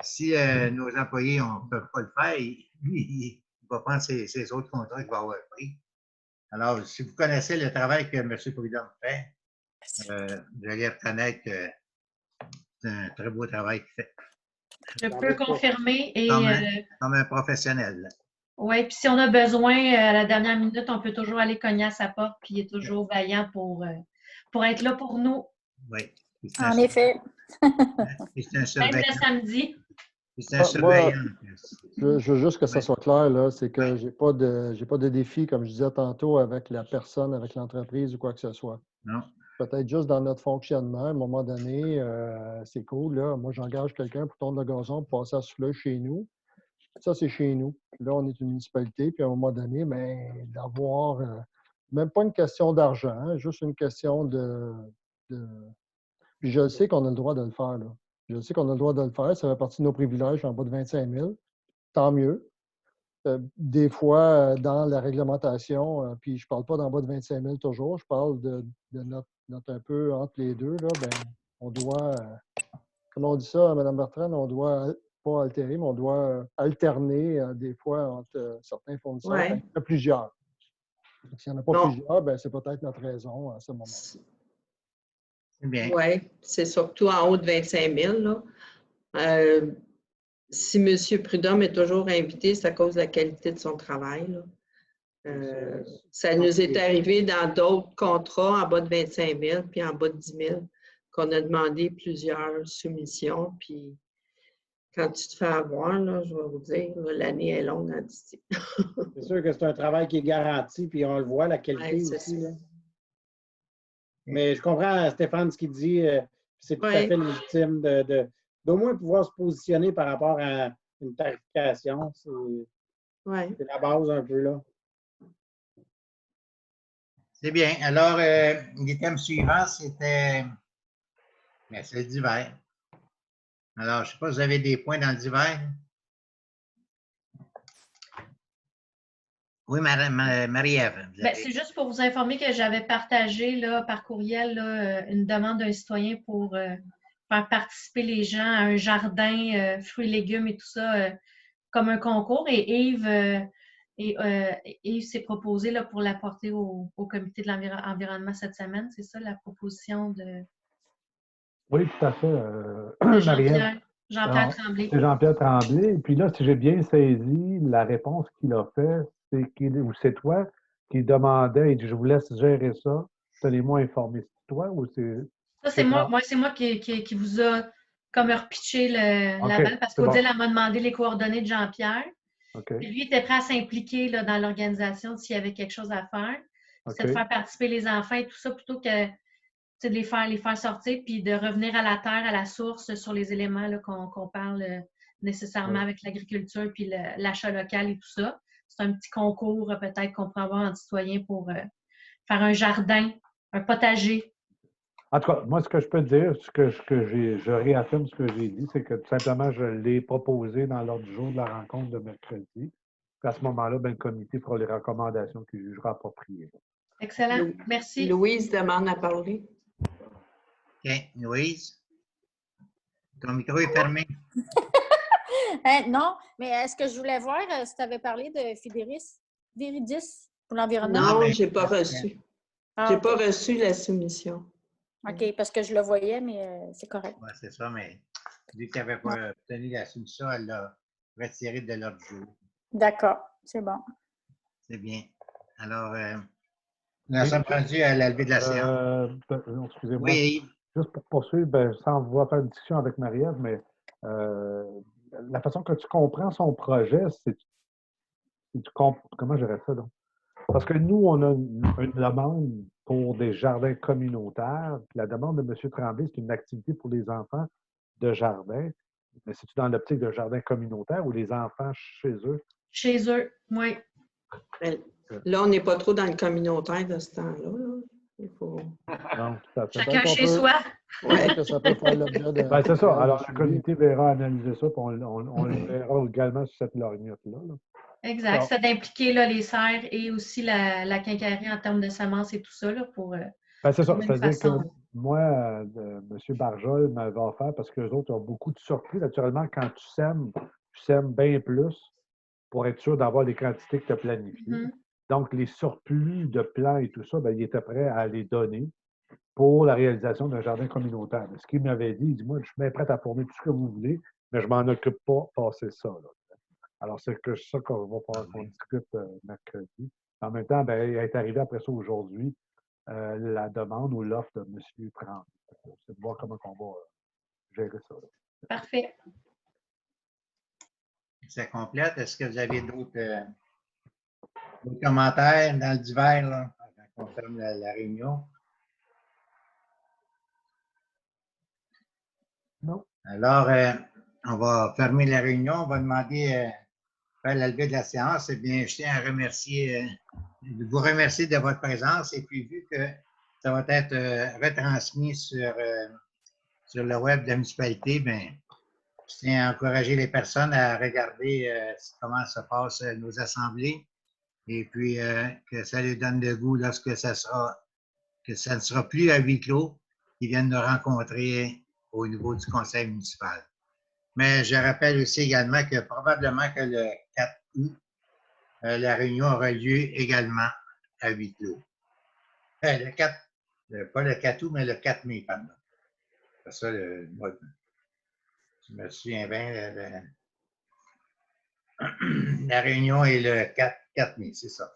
si nos employés ne peuvent pas le faire, lui, il va prendre ses autres contrats qu'il va avoir pris. Alors, si vous connaissez le travail que M. Prudhomme fait, vous allez reconnaître que c'est un très beau travail qu'il fait. Je peux confirmer. Et, comme un professionnel. Oui, puis si on a besoin, à la dernière minute, on peut toujours aller cogner à sa porte, puis il est toujours vaillant pour être là pour nous. Oui. En effet. C'est un surveillant. Même le samedi. C'est un surveillant. Je veux juste que ça soit clair, là, c'est que j'ai pas de défi, comme je disais tantôt, avec la personne, avec l'entreprise ou quoi que ce soit. Non. Peut-être juste dans notre fonctionnement, à un moment donné, c'est cool. Là. Moi, j'engage quelqu'un pour tourner le gazon, pour passer à souffler chez nous. Ça, c'est chez nous. Là, on est une municipalité, puis à un moment donné, d'avoir, même pas une question d'argent, hein, juste une question de... Puis je sais qu'on a le droit de le faire. Là. Je sais qu'on a le droit de le faire. Ça fait partie de nos privilèges en bas de 25 000. Tant mieux. Des fois, dans la réglementation, puis je ne parle pas d'en bas de 25 000 toujours, je parle de notre un peu entre les deux, là, on doit, comment on dit ça, Mme Bertrand, on doit pas altérer, mais on doit alterner des fois entre certains fournisseurs. Ouais. Il y en a plusieurs. S'il n'y en a pas plusieurs, c'est peut-être notre raison à ce moment. C'est bien. Oui, c'est surtout en haut de 25 000. Là. Si M. Prudhomme est toujours invité, c'est à cause de la qualité de son travail. Là. Ça nous est arrivé dans d'autres contrats en bas de 25 000 puis en bas de 10 000 qu'on a demandé plusieurs soumissions. Puis quand tu te fais avoir, là, je vais vous dire, l'année est longue en d'ici. C'est sûr que c'est un travail qui est garanti, puis on le voit, la qualité aussi. Là. Mais je comprends, Stéphane, ce qu'il dit. C'est tout à fait légitime d'au moins pouvoir se positionner par rapport à une tarification. C'est la base un peu, là. C'est bien. Alors, l'item suivant, c'était c'est le divers. Alors, je ne sais pas si vous avez des points dans le divers. Oui, Marie-Ève. C'est juste pour vous informer que j'avais partagé là, par courriel là, une demande d'un citoyen pour faire participer les gens à un jardin, fruits, légumes et tout ça, comme un concours. Et Yves s'est proposé là, pour l'apporter au comité de l'environnement cette semaine. C'est ça la proposition de... Oui, tout à fait. Jean-Pierre Tremblay. C'est Jean-Pierre Tremblay. Et puis là, si j'ai bien saisi, la réponse qu'il a faite, c'est toi qui demandais, et je vous laisse gérer ça. Tenez-moi informé. C'est toi ou c'est... Ça, c'est moi. Moi, c'est moi qui vous a comme repitché la balle parce qu'Odile m'a demandé les coordonnées de Jean-Pierre. Okay. Lui était prêt à s'impliquer dans l'organisation s'il y avait quelque chose à faire. C'est de faire participer les enfants et tout ça plutôt que de les faire sortir puis de revenir à la terre, à la source sur les éléments qu'on parle nécessairement avec l'agriculture puis l'achat local et tout ça. C'est un petit concours peut-être qu'on pourrait avoir en citoyen pour faire un jardin, un potager. En tout cas, moi, ce que je peux dire, je réaffirme ce que j'ai dit, c'est que tout simplement, je l'ai proposé dans l'ordre du jour de la rencontre de mercredi. À ce moment-là, le comité fera les recommandations qu'il jugera appropriées. Excellent. Merci. Louise demande à parler. OK. Louise? Ton micro est fermé. Non, mais est-ce que je voulais voir si tu avais parlé de Viridis pour l'environnement? Non, mais- je n'ai pas reçu. Ah, Je n'ai OK. pas reçu la soumission. OK, parce que je le voyais, mais c'est correct. Oui, c'est ça, mais vu qu'elle n'avait pas obtenu la soumission, elle l'a retirée de l'ordre du jour. D'accord, c'est bon. C'est bien. Alors, nous en sommes rendus à la levée de la séance. Excusez-moi. Oui, Juste pour poursuivre, sans vouloir faire une discussion avec Marie-Ève, mais la façon que tu comprends son projet, comment je dirais ça, donc? Parce que nous, on a une demande pour des jardins communautaires. Puis la demande de M. Tremblay, c'est une activité pour les enfants de jardin. Mais c'est-tu dans l'optique de jardin communautaire ou les enfants chez eux? Chez eux, oui. Mais là, on n'est pas trop dans le communautaire de ce temps-là. Là. Il faut... Non, tout à fait. Chacun chez soi. Peut-être que ça peut faire l'objet de. Ben, c'est ça. Alors, le comité verra analyser ça, puis on le verra également sur cette lorgnette-là. Là. Exact. C'est d'impliquer là, les serres et aussi la quincaillerie en termes de semences et tout ça là, pour. Ben, c'est ça. de même C'est-à-dire que façon. moi, M. Barjol m'avait offert, parce qu'eux autres ont beaucoup de surplus. Naturellement, quand tu sèmes bien plus pour être sûr d'avoir les quantités que tu as planifiées. Mhm. Donc, les surplus de plants et tout ça, ben, il était prêt à les donner pour la réalisation d'un jardin communautaire. Ce qu'il m'avait dit, il dit, moi, je suis bien prêt à fournir tout ce que vous voulez, mais je ne m'en occupe pas passer ça. Là. Alors, c'est ça qu'on va falloir qu'on discute mercredi. En même temps, ben, il est arrivé après ça aujourd'hui la demande ou l'offre de M. Tremblay. C'est de voir comment on va gérer ça. Là. Parfait. ça complète. Est-ce que vous avez d'autres commentaires dans le divers, là, quand on ferme la réunion? Non. Alors, on va fermer la réunion. On va demander faire la levée de la séance. Eh bien, je tiens à vous remercier de votre présence. Et puis, vu que ça va être retransmis sur le web de la municipalité, bien, je tiens à encourager les personnes à regarder comment se passent nos assemblées. Et puis, que ça les donne le goût lorsque ça ne sera plus à huis clos, qu'ils viennent nous rencontrer au niveau du conseil municipal. Mais je rappelle aussi également que probablement que le 4 août, la réunion aura lieu également à huis clos. Pas le 4 août, mais le 4 mai, pardon. C'est ça, je me souviens bien, la réunion est le 4 mai, c'est ça.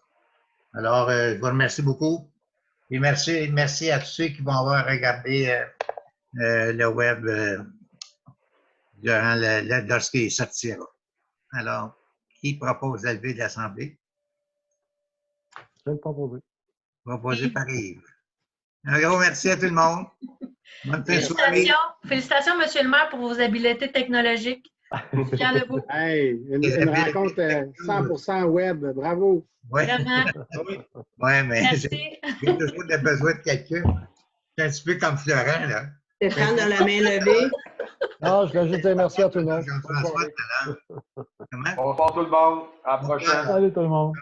Alors, je vous remercie beaucoup. Et merci à tous ceux qui vont avoir regardé le web lorsqu'il sortira. Alors, qui propose la levée de l'Assemblée? Je vais le proposer. Proposé par Yves. Un gros merci à tout le monde. Bonne fin de soirée. Félicitations, M. le maire, pour vos habiletés technologiques. Fier de vous. Hey, une rencontre 100% web. Bravo. Oui, Vraiment. ouais, mais Merci. j'ai toujours besoin de quelqu'un. C'est un petit peu comme Florent, là. Stéphane, dans la main levée. Non, je voulais juste dire merci à tout le monde. Jean-François, tout à l'heure. Comment? Bonsoir tout le monde. À la prochaine. Allez, tout le monde.